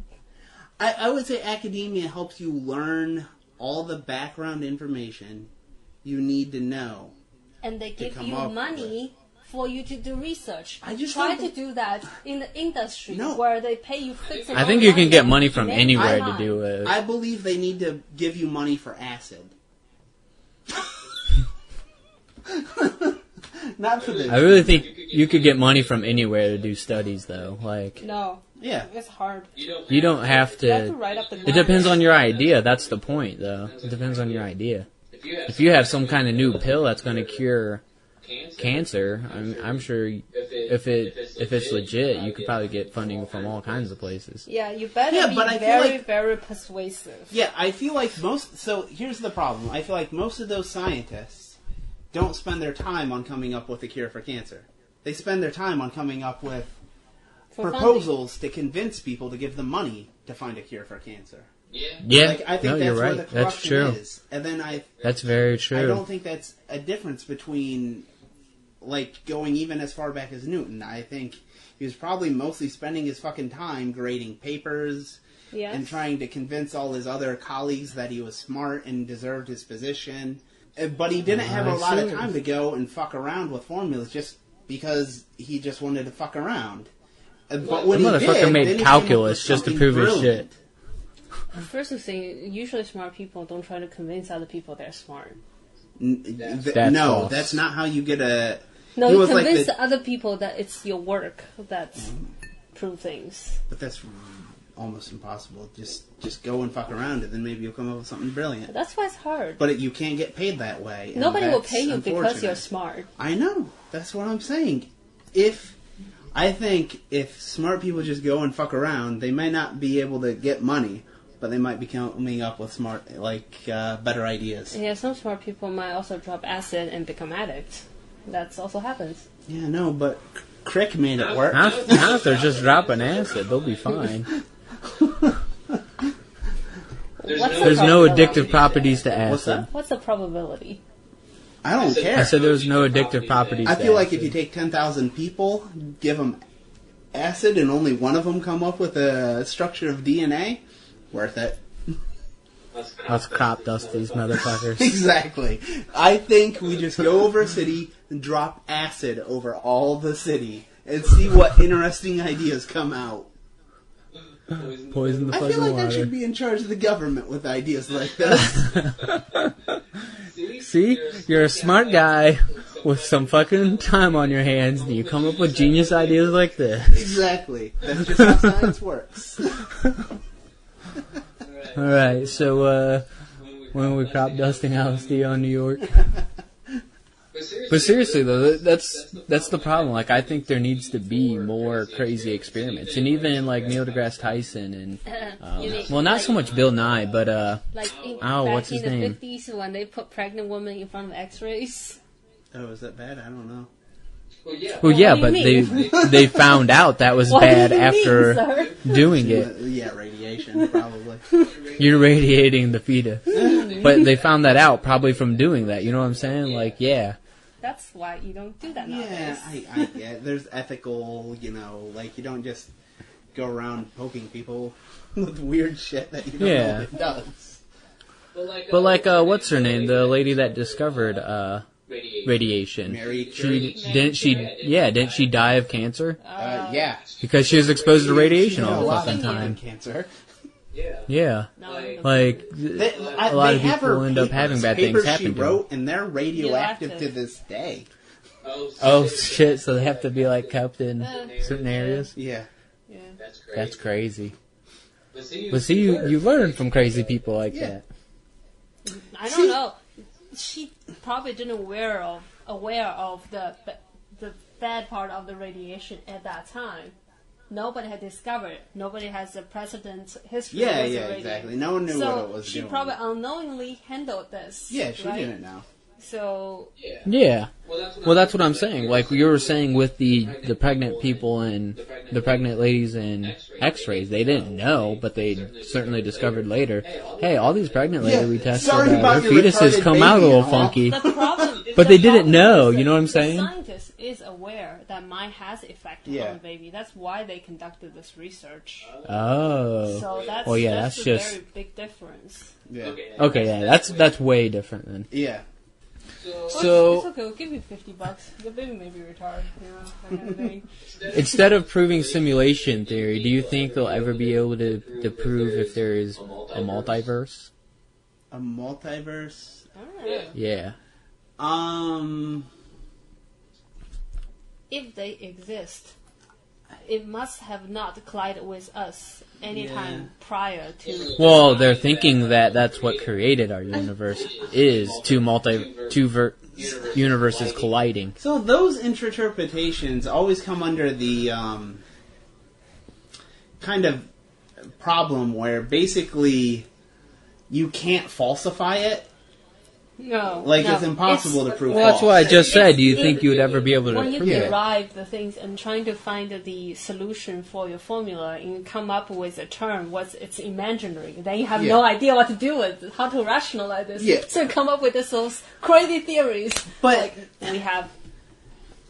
I would say academia helps you learn all the background information you need to know. And they give come you up money for you to do research. I just try don't- to do that in the industry No. where they pay you fixed I think you can get money from Make anywhere to money. do it. I believe they need to give you money for acid. Not for this. I really think you could get money from anywhere to do studies, though. Like, No, Yeah. it's hard. you don't have You have to to. write up the It depends on your idea. That's the point, though. It depends on your idea. If you have some kind of new pill that's going to cure cancer, I'm sure if it's legit, you could probably get funding from all kinds of places. Yeah, you better Yeah, be but I feel very, like- very persuasive. Yeah, I feel like so here's the problem. I feel like most of those scientists don't spend their time on coming up with a cure for cancer. They spend their time on coming up with For proposals to convince people to give them money to find a cure for cancer. Yeah, Like, I think no, that's you're where right. the That's corruption true. is. And then That's very I true. don't think that's a difference between, like, going even as far back as Newton. I think he was probably mostly spending his fucking time grading papers Yes. and trying to convince all his other colleagues that he was smart and deserved his position. But he didn't have a I lot of see. time to go and fuck around with formulas just because he just wanted to fuck around. But when The he motherfucker did, made then he came calculus up with just to something prove his brilliant. shit. First thing, usually smart people don't try to convince other people they're smart. That's No, false. that's not how you get a... No, He you was like convince the- other people that it's your work that's prove things. But that's almost impossible. Just go and fuck around and then maybe you'll come up with something brilliant. That's why it's hard. But you can't get paid that way. and Nobody will that's pay you because unfortunate. you're smart. I know. That's what I'm saying. I think if smart people just go and fuck around, they might not be able to get money, but they might be coming up with better ideas. Yeah, some smart people might also drop acid and become addicts. That's also happens. Yeah, no, but Crick made it work. Not if they're just dropping acid. They'll be fine. There's no addictive properties to acid. What's that? What's the probability? I don't care. I said there's no addictive properties I to feel like acid. if you take 10,000 people, give them acid, and only one of them come up with a structure of DNA, worth it. Let's crop dust these motherfuckers. Exactly. I think we just go over a city and drop acid over all the city and see what interesting ideas come out. Poison the I fucking feel like water. I should be in charge of the government with ideas like this. See? You're a smart guy with some fucking time on your hands. Do you come up with genius ideas like this? Exactly. That's just how science works. Alright, so, when are we crop dusting LSD on New York? But seriously though, that's the problem. Like, I think there needs to be more crazy experiments. And even like Neil deGrasse Tyson and, well, not so much Bill Nye, but, Like what's his back in name? the 50s when they put pregnant women in front of x-rays. Oh, is that bad? I don't know. Well, yeah, What do you but mean? they found out that was What do bad you mean, after sir? doing it. Yeah, radiation, probably. You're radiating the fetus. But they found that out probably from doing that. You know what I'm saying? Like, yeah. That's why you don't do that Yeah, nowadays. I get. There's ethical, like you don't just go around poking people with weird shit that you don't know what it does. But like, what's her name? The lady that discovered radiation. Mary Curie. Didn't she die of cancer? Yeah. Because she was exposed to radiation She had all a the lot fucking of time. cancer. Yeah. No, I don't. Like, a lot of They have people her end up having bad things papers happen she to them. wrote, and they're radioactive to Radioactive. this day. Oh shit! So they have to be like kept in certain areas. Yeah. Yeah. That's crazy. But see, you learn from crazy people like Yeah. that. I don't know. She probably didn't aware of the bad part of the radiation at that time. Nobody had discovered. Nobody has a precedent history. Yeah, with the yeah, radiation. exactly. No one knew So what it was she doing. probably unknowingly handled this. Yeah, she right? didn't know. So Yeah. Well, that's what I'm saying. Like you were saying with the pregnant people and the pregnant ladies in X-rays, they didn't know, but they certainly discovered later. Hey, all these pregnant ladies we tested, sorry about their your fetuses retarded come out a baby little and all. funky. the problem, But the they didn't problem know, is you know what I'm the saying? scientist is aware that mine has effect Yeah. on the baby. That's why they conducted this research. Oh. So that's Well, yeah, that's that's a just very big difference. Yeah. okay. Yeah, that's way different then. Yeah. So it's okay. We'll give you $50. The baby may be retarded. You know, that kind of thing. instead of proving simulation theory, do you think they'll ever be able to prove if there is a multiverse? A multiverse? I don't know. Yeah. If they exist, it must have not collided with us anytime prior to. Well, they're thinking that that's what created our universe is two universes colliding. So those interpretations always come under the kind of problem where basically you can't falsify it. No, Like, no. it's impossible to prove Well, that's false. what I just said. Do you It's- think you would ever be able to when you prove it? derive the things and trying to find the solution for your formula and come up with a term, it's imaginary. Then you have Yeah. no idea what to do with it, how to rationalize this. Yeah. So you come up with those crazy theories. But- like we have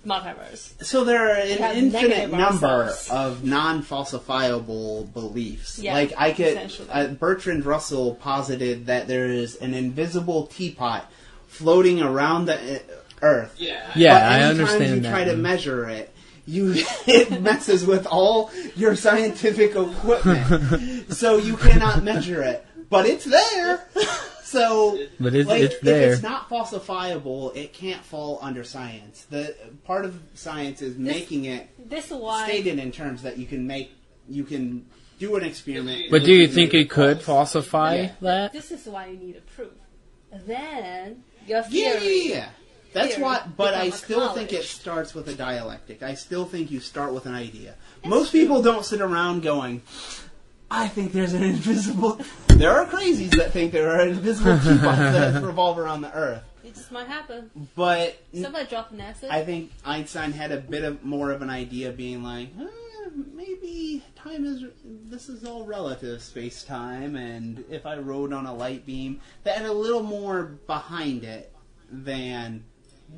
multiverse. So there are have an infinite negative number ourselves. of non-falsifiable beliefs. Yeah, like I could, essentially. Bertrand Russell posited that there is an invisible teapot floating around the Earth. Yeah, But I anytime understand you that. try to measure it, it messes with all your scientific equipment, so you cannot measure it. But it's there. So, But it's if there. it's not falsifiable, it can't fall under science. The part of science is making it This is why. stated in terms that you can do an experiment. But and do you make think it could falsify Yeah. that? This is why you need a proof. Then your Yeah, theory. yeah, yeah. That's theory why, but I become still think it acknowledged. starts with a dialectic. I still think you start with an idea. Most people don't sit around going, I think there's an invisible... There are crazies that think there are invisible teapots that revolve around the Earth. It just might happen. But Somebody dropped an acid. I think Einstein had a bit of more of an idea being like, maybe time is... This is all relative space-time, and if I rode on a light beam, that had a little more behind it than...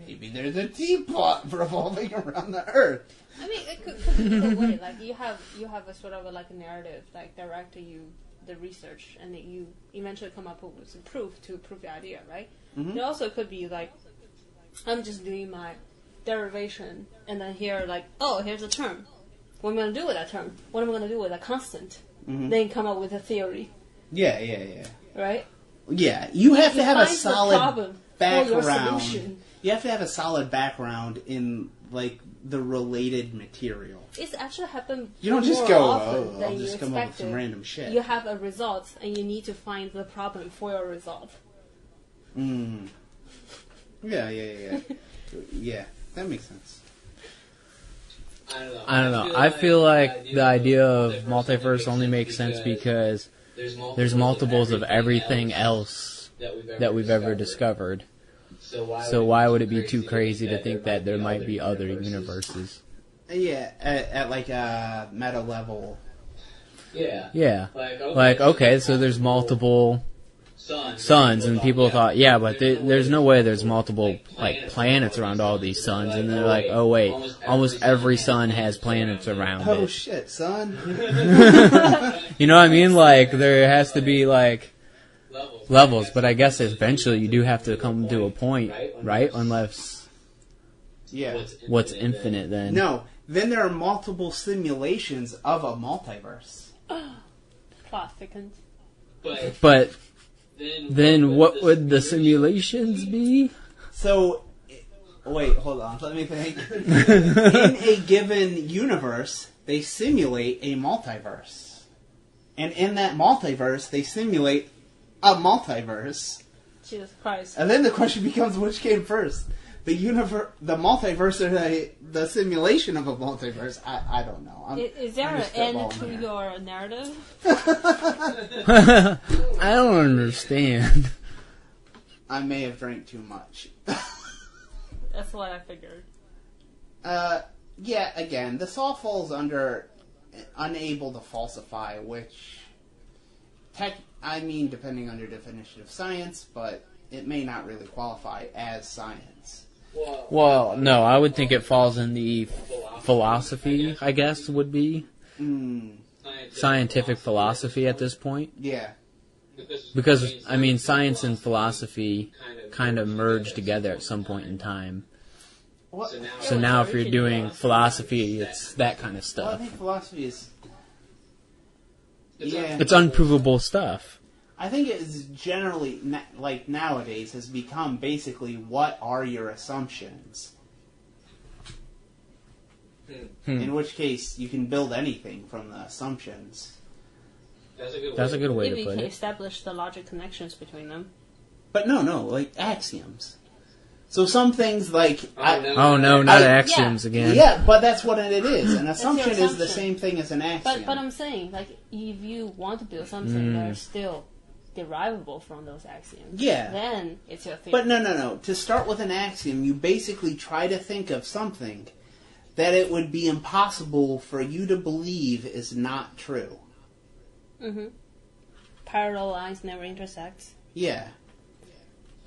Maybe there's a teapot revolving around the Earth. I mean, it could be either way. Like you have a sort of a narrative, like directing you the research, and that you eventually come up with some proof to prove the idea, right? Mm-hmm. It also could be like, I'm just doing my derivation, and then here, like, oh, here's a term. What am I going to do with that term? What am I going to do with a constant? Mm-hmm. Then come up with a theory, Yeah. right? Yeah, you have to have a find the solid problem for your background. solution. You have to have a solid background in, like, the related material. It's actually happened You don't just more go, often than I'll you just come up with expected. some random shit. You have a result, and you need to find the problem for your result. Mm. Yeah. Yeah, that makes sense. I don't know. I feel like the idea of multiverse only makes sense because there's multiples of everything else that we've ever discovered. So why would it be too crazy to think that there might be other universes? Yeah, at like a meta level. Yeah. Like, okay, so there's multiple suns, and people thought, yeah, but there's no way there's multiple, like, planets around all these suns. And they're like, oh, wait, almost every sun has planets around Oh, it. shit, son. You know what I mean? Like, there has to be, like, levels, but I guess eventually you do have to come to a point, right? Unless Yeah. what's infinite then? No, then there are multiple simulations of a multiverse. Plot thickens. But then what would the simulations be? So, wait, hold on, let me think. In a given universe, they simulate a multiverse. And in that multiverse, they simulate a multiverse. Jesus Christ. And then the question becomes, which came first? The multiverse, or the simulation of a multiverse? I don't know. Is there I'm an just end spitballing to here. your narrative? I don't understand. I may have drank too much. That's what I figured. Yeah, again, this all falls under unable to falsify, which, depending on your definition of science, but it may not really qualify as science. Well, no, I would think it falls in the philosophy, I guess, would be. Scientific philosophy at this point. Yeah. Because, I mean, science and philosophy kind of merge together at some point in time. What? So now if you're doing philosophy, it's that kind of Well, I stuff. think philosophy is... Yeah. It's unprovable stuff. I think it is generally, like nowadays, has become basically, what are your assumptions? In which case, you can build anything from the assumptions. That's a good way If to you put can it. establish the logic connections between them. But no, like axioms. So some things like... Oh no, not I- axioms again. Yeah, but that's what it is. An assumption is the assumption. same thing as an axiom. But I'm saying, like, if you want to build something that are still derivable from those axioms, Yeah. then it's your theory. But no. To start with an axiom, you basically try to think of something that it would be impossible for you to believe is not true. Parallel lines never intersect. Yeah.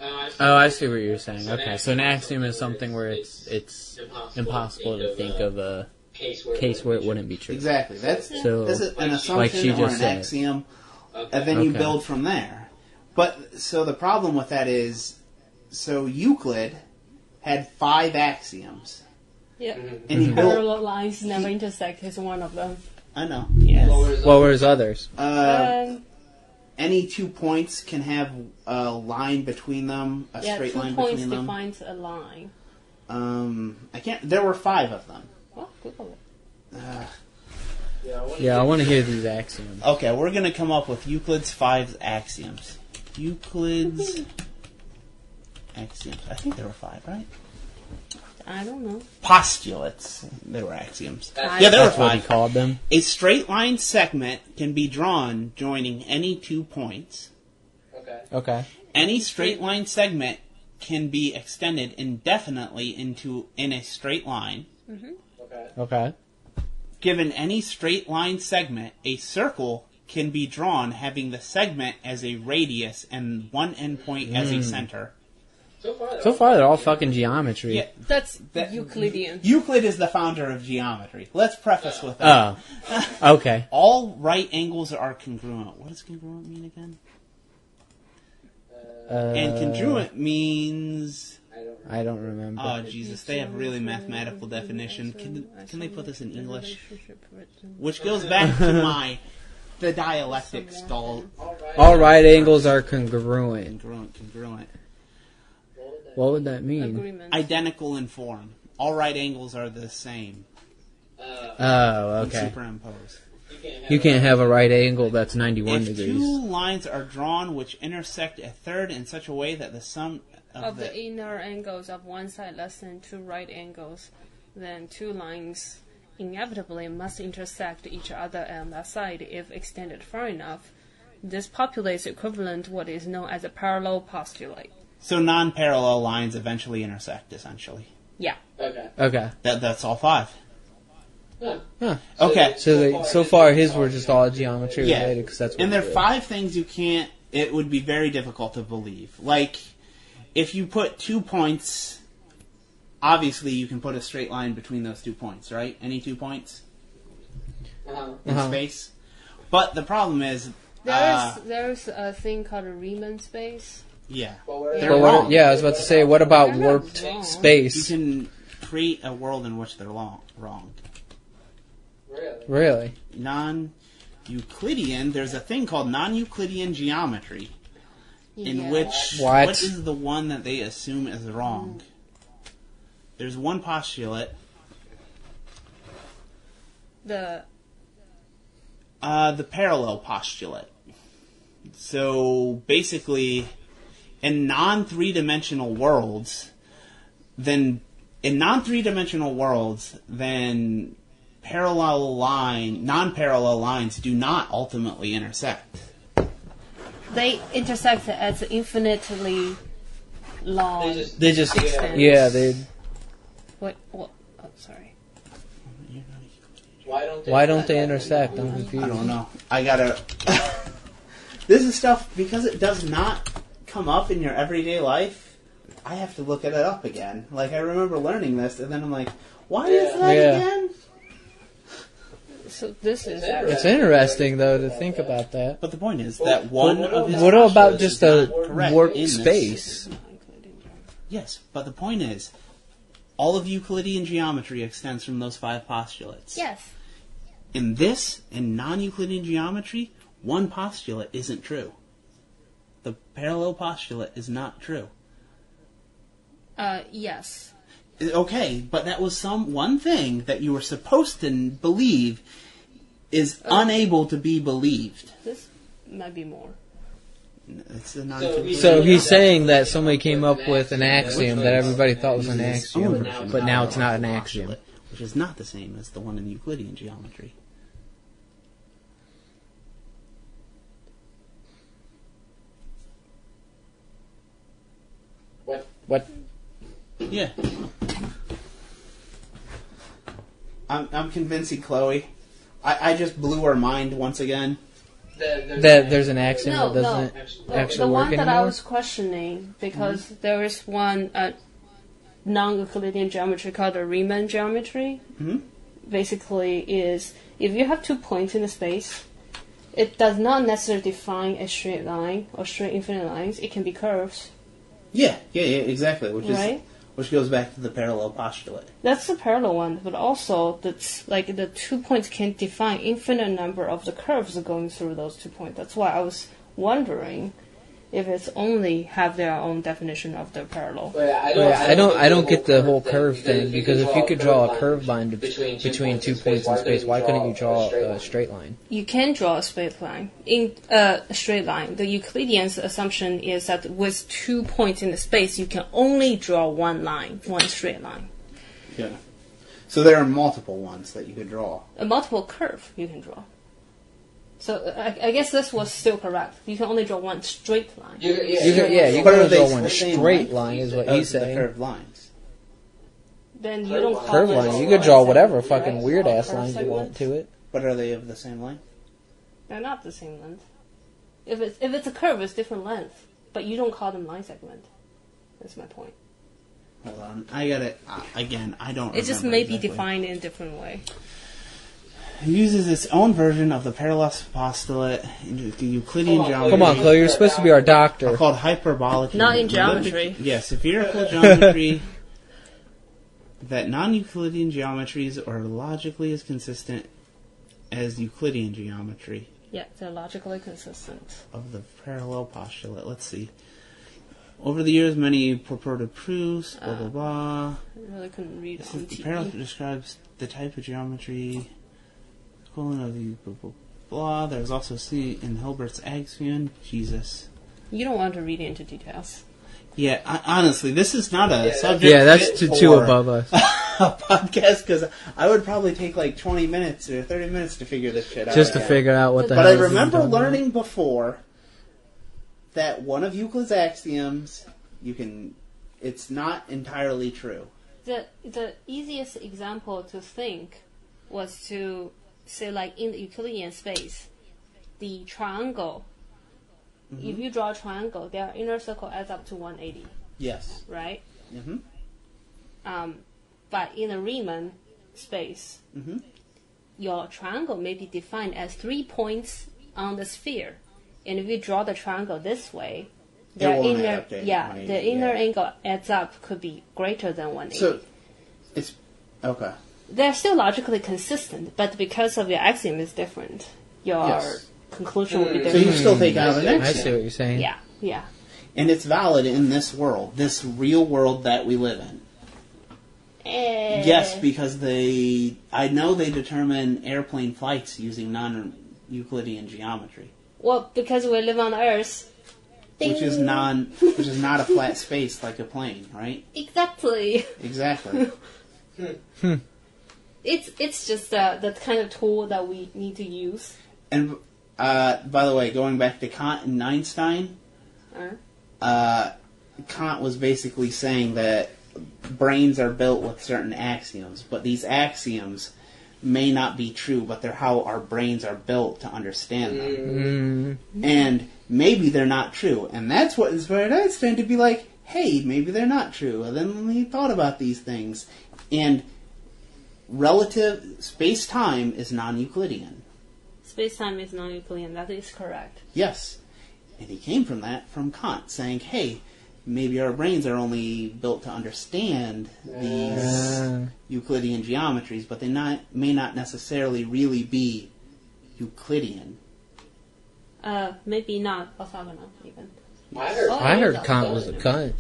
Oh, I see what you're saying. Okay, so an axiom is something where it's impossible to think of a case where it wouldn't be true. Exactly. That's So, an assumption like she or just an said. axiom, and then you Okay. build from there. But, so the problem with that is, so Euclid had 5 axioms. Yeah. And he built... Parallel lines never intersect is one of them. I know. Yes. What were his others? Any 2 points can have a line between them, a straight 2 line points between them. defines a line. I can't... There were 5 of them. Well, Google it. Yeah, I want to hear these axioms. Okay, we're going to come up with Euclid's 5 axioms. Euclid's axioms. I think there were 5, right? I don't know. Postulates. They were axioms. I- Yeah, there were That's what he 5. called them. A straight line segment can be drawn joining any 2 points. Okay. Any straight line segment can be extended indefinitely in a straight line. Okay. Given any straight line segment, a circle can be drawn having the segment as a radius and one endpoint as a center. So far, they're all fucking geometry. Yeah, That's that- Euclidean. Euclid is the founder of geometry. Let's preface with that. Oh. Okay. All right angles are congruent. What does congruent mean again? And congruent means... I don't remember. Oh, Jesus, they have really mathematical definition. Can they put this in English? Which goes back to the dialectic stall. All right angles are congruent. Congruent. What would that mean? Agreement. Identical in form. All right angles are the same. Oh, When okay. superimposed. You can't have a right angle that's 91 If degrees. 2 lines are drawn which intersect a third in such a way that the sum Of the inner angles of one side less than 2 right angles, then 2 lines inevitably must intersect each other on that side if extended far enough. This postulate's equivalent to what is known as a parallel postulate. So non-parallel lines eventually intersect, essentially. Yeah. Okay. That's all 5. Huh. Okay. So far, his were just all geometry Yeah. related, because that's what And there we are do. 5 things it would be very difficult to believe. Like, if you put 2 points, obviously you can put a straight line between those 2 points, right? Any 2 points in space. But the problem is, There's a thing called a Riemann space. yeah, But they're what- wrong. yeah, I was about to say, what about They're not warped wrong. You space? can create a world in which they're wrong. Really? Non-Euclidean, there's a thing called non-Euclidean geometry, in Yeah. which What? what is the one that they assume is wrong? There's one postulate. The The parallel postulate. So basically, in non-three-dimensional worlds, then non-parallel lines do not ultimately intersect. they intersect at infinitely long. They just, extents. yeah, they. What? Oh, sorry. Why don't they intersect? I'm confused. I don't know. I gotta. This is stuff, because it does not come up in your everyday life. I have to look it up again. Like, I remember learning this, and then I'm like, why is that Yeah. again? So this is It's interesting, though, to think about that. But the point is that one of his What about postulates just is a not correct warped in this. space? Yes, but the point is, all of Euclidean geometry extends from those 5 postulates. Yes. In non-Euclidean geometry, one postulate isn't true. The parallel postulate is not true. Yes. Okay, but that was one thing that you were supposed to believe is unable to be believed. This might be more. It's a non. So he's saying that somebody came up with an axiom that everybody thought was an axiom, but now it's not an axiom. Which is not the same as the one in Euclidean geometry. What? Yeah. I'm convincing Chloe. I just blew her mind once again. That there's an axiom No, that no. doesn't The actually one work that I anymore? was questioning, because there is one non-Euclidean geometry called the Riemann geometry. Mhm. Basically, is if you have 2 points in a space, it does not necessarily define a straight line or straight infinite lines. It can be curves, Yeah, exactly. right? Which goes back to the parallel postulate. That's the parallel one, but also that's like the 2 points can define infinite number of the curves going through those 2 points. That's why I was wondering if it's only have their own definition of the parallel. I don't get the whole curve thing, because if you could draw a curved line between 2 points in space, why couldn't you draw a straight line? You can draw a straight line. In a straight line, the Euclidean's assumption is that with 2 points in the space, you can only draw one line, one straight line. Yeah. So there are multiple ones that you could draw. A multiple curve you can draw. So I guess this was still correct. You can only draw one straight line. You can only draw one straight line, is what he's saying. The curved lines. Then you don't call Curved it line. You could draw whatever fucking weird ass lines you want to it. But are they of the same length? They're not the same length. If it's a curve, it's different length. But you don't call them line segment. That's my point. Hold on. I got it. Again, I don't remember. It just may be exactly. defined in a different way. It uses its own version of the parallel postulate in the Euclidean geometry. Come on, Chloe, you're supposed to be our doctor. Called hyperbolic. Not in geometry. Yes, spherical geometry. That non-Euclidean geometries are logically as consistent as Euclidean geometry. Yeah, they're logically consistent. Of the parallel postulate. Let's see. Over the years, many purported proofs, blah, blah, blah. I really couldn't read it on The TV. parallel describes the type of geometry equivalent of the blah, blah, blah. There's also C in Hilbert's axiom. Jesus. You don't want to read into details. Yeah, honestly, this is not a subject. Yeah, that's fit too for above us. a podcast, because I would probably take like 20 minutes or 30 minutes to figure this shit out. Just to figure out what the But hell I is remember going on. learning before that one of Euclid's axioms, it's not entirely true. The easiest example to think was to say, like, in the Euclidean space, the triangle. Mm-hmm. If you draw a triangle, their inner circle adds up to 180, Yes. right? Mm-hmm. But in a Riemann space, Mm-hmm. your triangle may be defined as 3 points on the sphere. And if you draw the triangle this way, their won't inner add up to 180, the inner yeah. angle adds up could be greater than 180. So, it's... Okay. They're still logically consistent, but because of your axiom is different, your Yes. conclusion will be So different. you still take out an I axiom. see what you're saying. Yeah. And it's valid in this world, this real world that we live in. Yes, because I know they determine airplane flights using non-Euclidean geometry, Well, because we live on Earth. which is not a flat space like a plane, right? Exactly. Exactly. It's just the kind of tool that we need to use. And by the way, going back to Kant and Einstein, Kant was basically saying that brains are built with certain axioms, but these axioms may not be true, but they're how our brains are built to understand them. And maybe they're not true. And that's what inspired Einstein to be like, hey, maybe they're not true. And then he thought about these things. And relative space-time is non-Euclidean. Space-time is non-Euclidean. That is correct. Yes. And he came from Kant, saying, hey, maybe our brains are only built to understand these Euclidean geometries, but they may not necessarily really be Euclidean. Maybe not orthogonal, even. I heard Kant was a cunt.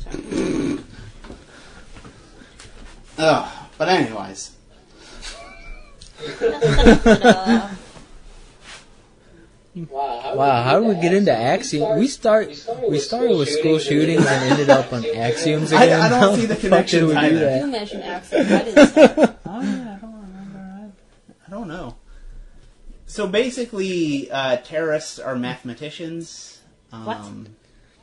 But anyways. Wow, how did we get into axioms? We started with school shootings and ended up on axioms again. I don't see the connection How the fuck did we do either. You that? mentioned axioms. I didn't start. Oh, yeah, I don't remember. I don't know. So basically, terrorists are mathematicians. What?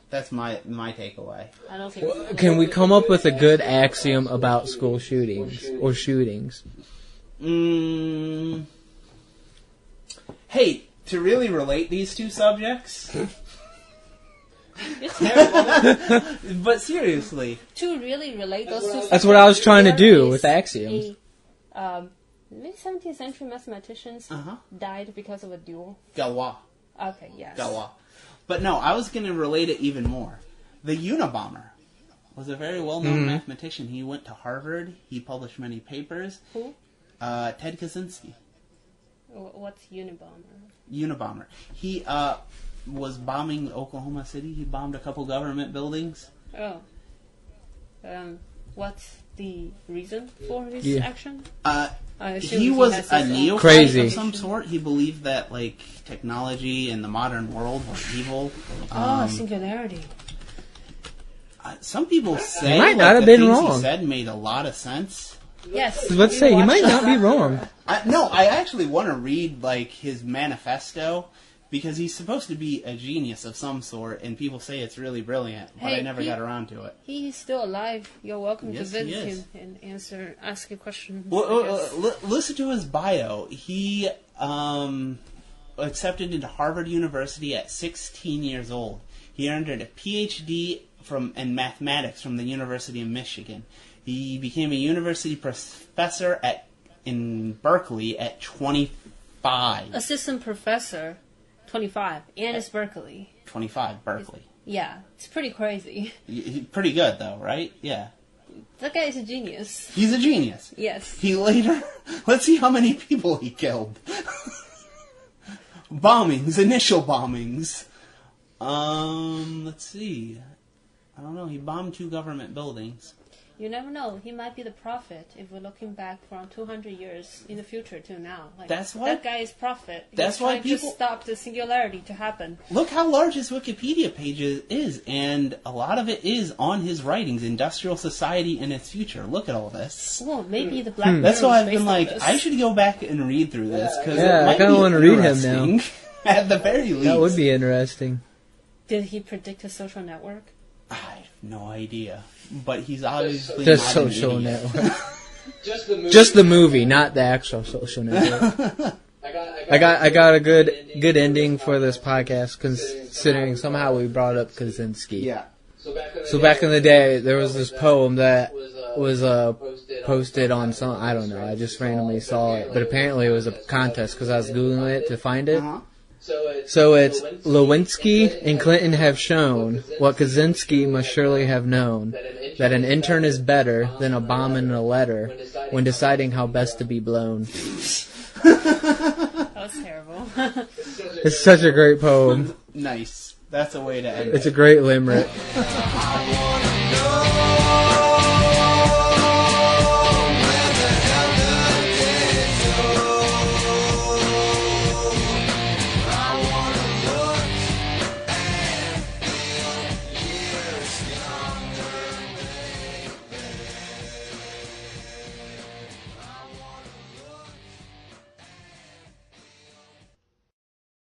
That's my takeaway. I don't think so. Can we come up with a good axiom about school shootings or shootings? Hey, to really relate these two subjects, It's terrible. but seriously, To really relate those two. That's what I was trying to there do is with axioms. Mid 17th century mathematicians died because of a duel. Galois. Okay, yes. Galois. But no, I was going to relate it even more. The Unabomber was a very well-known mathematician. He went to Harvard. He published many papers. Who? Ted Kaczynski. What's Unabomber? Unabomber. He was bombing Oklahoma City. He bombed a couple government buildings. Oh. What's the reason for his action? I assume He was has a his own- neophyte Crazy. of some sort. He believed that like technology and the modern world was evil. Singularity. Some people say He might like, not have the been things wrong. he said made a lot of sense. Yes. I was about to say, he might not be wrong. I actually want to read like his manifesto because he's supposed to be a genius of some sort, and people say it's really brilliant, but I never got around to it. He's still alive. You're welcome Yes, to he visit is. him and ask a question. Well, listen to his bio. He accepted into Harvard University at 16 years old. He earned a PhD in mathematics from the University of Michigan. He became a university professor in Berkeley at 25. Assistant professor, 25, and it's Berkeley. 25, Berkeley. Yeah, it's pretty crazy. Pretty good, though, right? Yeah. That guy is a genius. He's a genius. Yes. He later... Let's see how many people he killed. Bombings, initial bombings. Let's see. I don't know. He bombed 2 government buildings. You never know. He might be the prophet if we're looking back from 200 years in the future to now. Like, That's why- that guy is prophet. That's He's why trying to people- stop the singularity to happen. Look how large his Wikipedia page is, and a lot of it is on his writings, Industrial Society and its Future. Look at all this. Well, maybe the Black Mirror That's why was I've been based on like, this. I should go back and read through this, because Yeah, I it might kinda be wanna read him now. interesting, at the very least. That would be interesting. Did he predict a social network? I have no idea. But he's obviously The not social an idiot. network. Just the movie, not the actual social network. I got a good ending for this podcast, considering somehow we brought up Kaczynski. Yeah. So back in the day, there was this poem that was posted on some, I don't know, I just randomly saw it, but apparently it was a contest because I was Googling it to find it. Uh-huh. So it's, Lewinsky and Clinton have shown what Kaczynski must surely have known, that an intern is better than a bomb in a letter when deciding how best to be blown. That was terrible. It's such a great poem. Nice. That's a way to end It's it. a great limerick.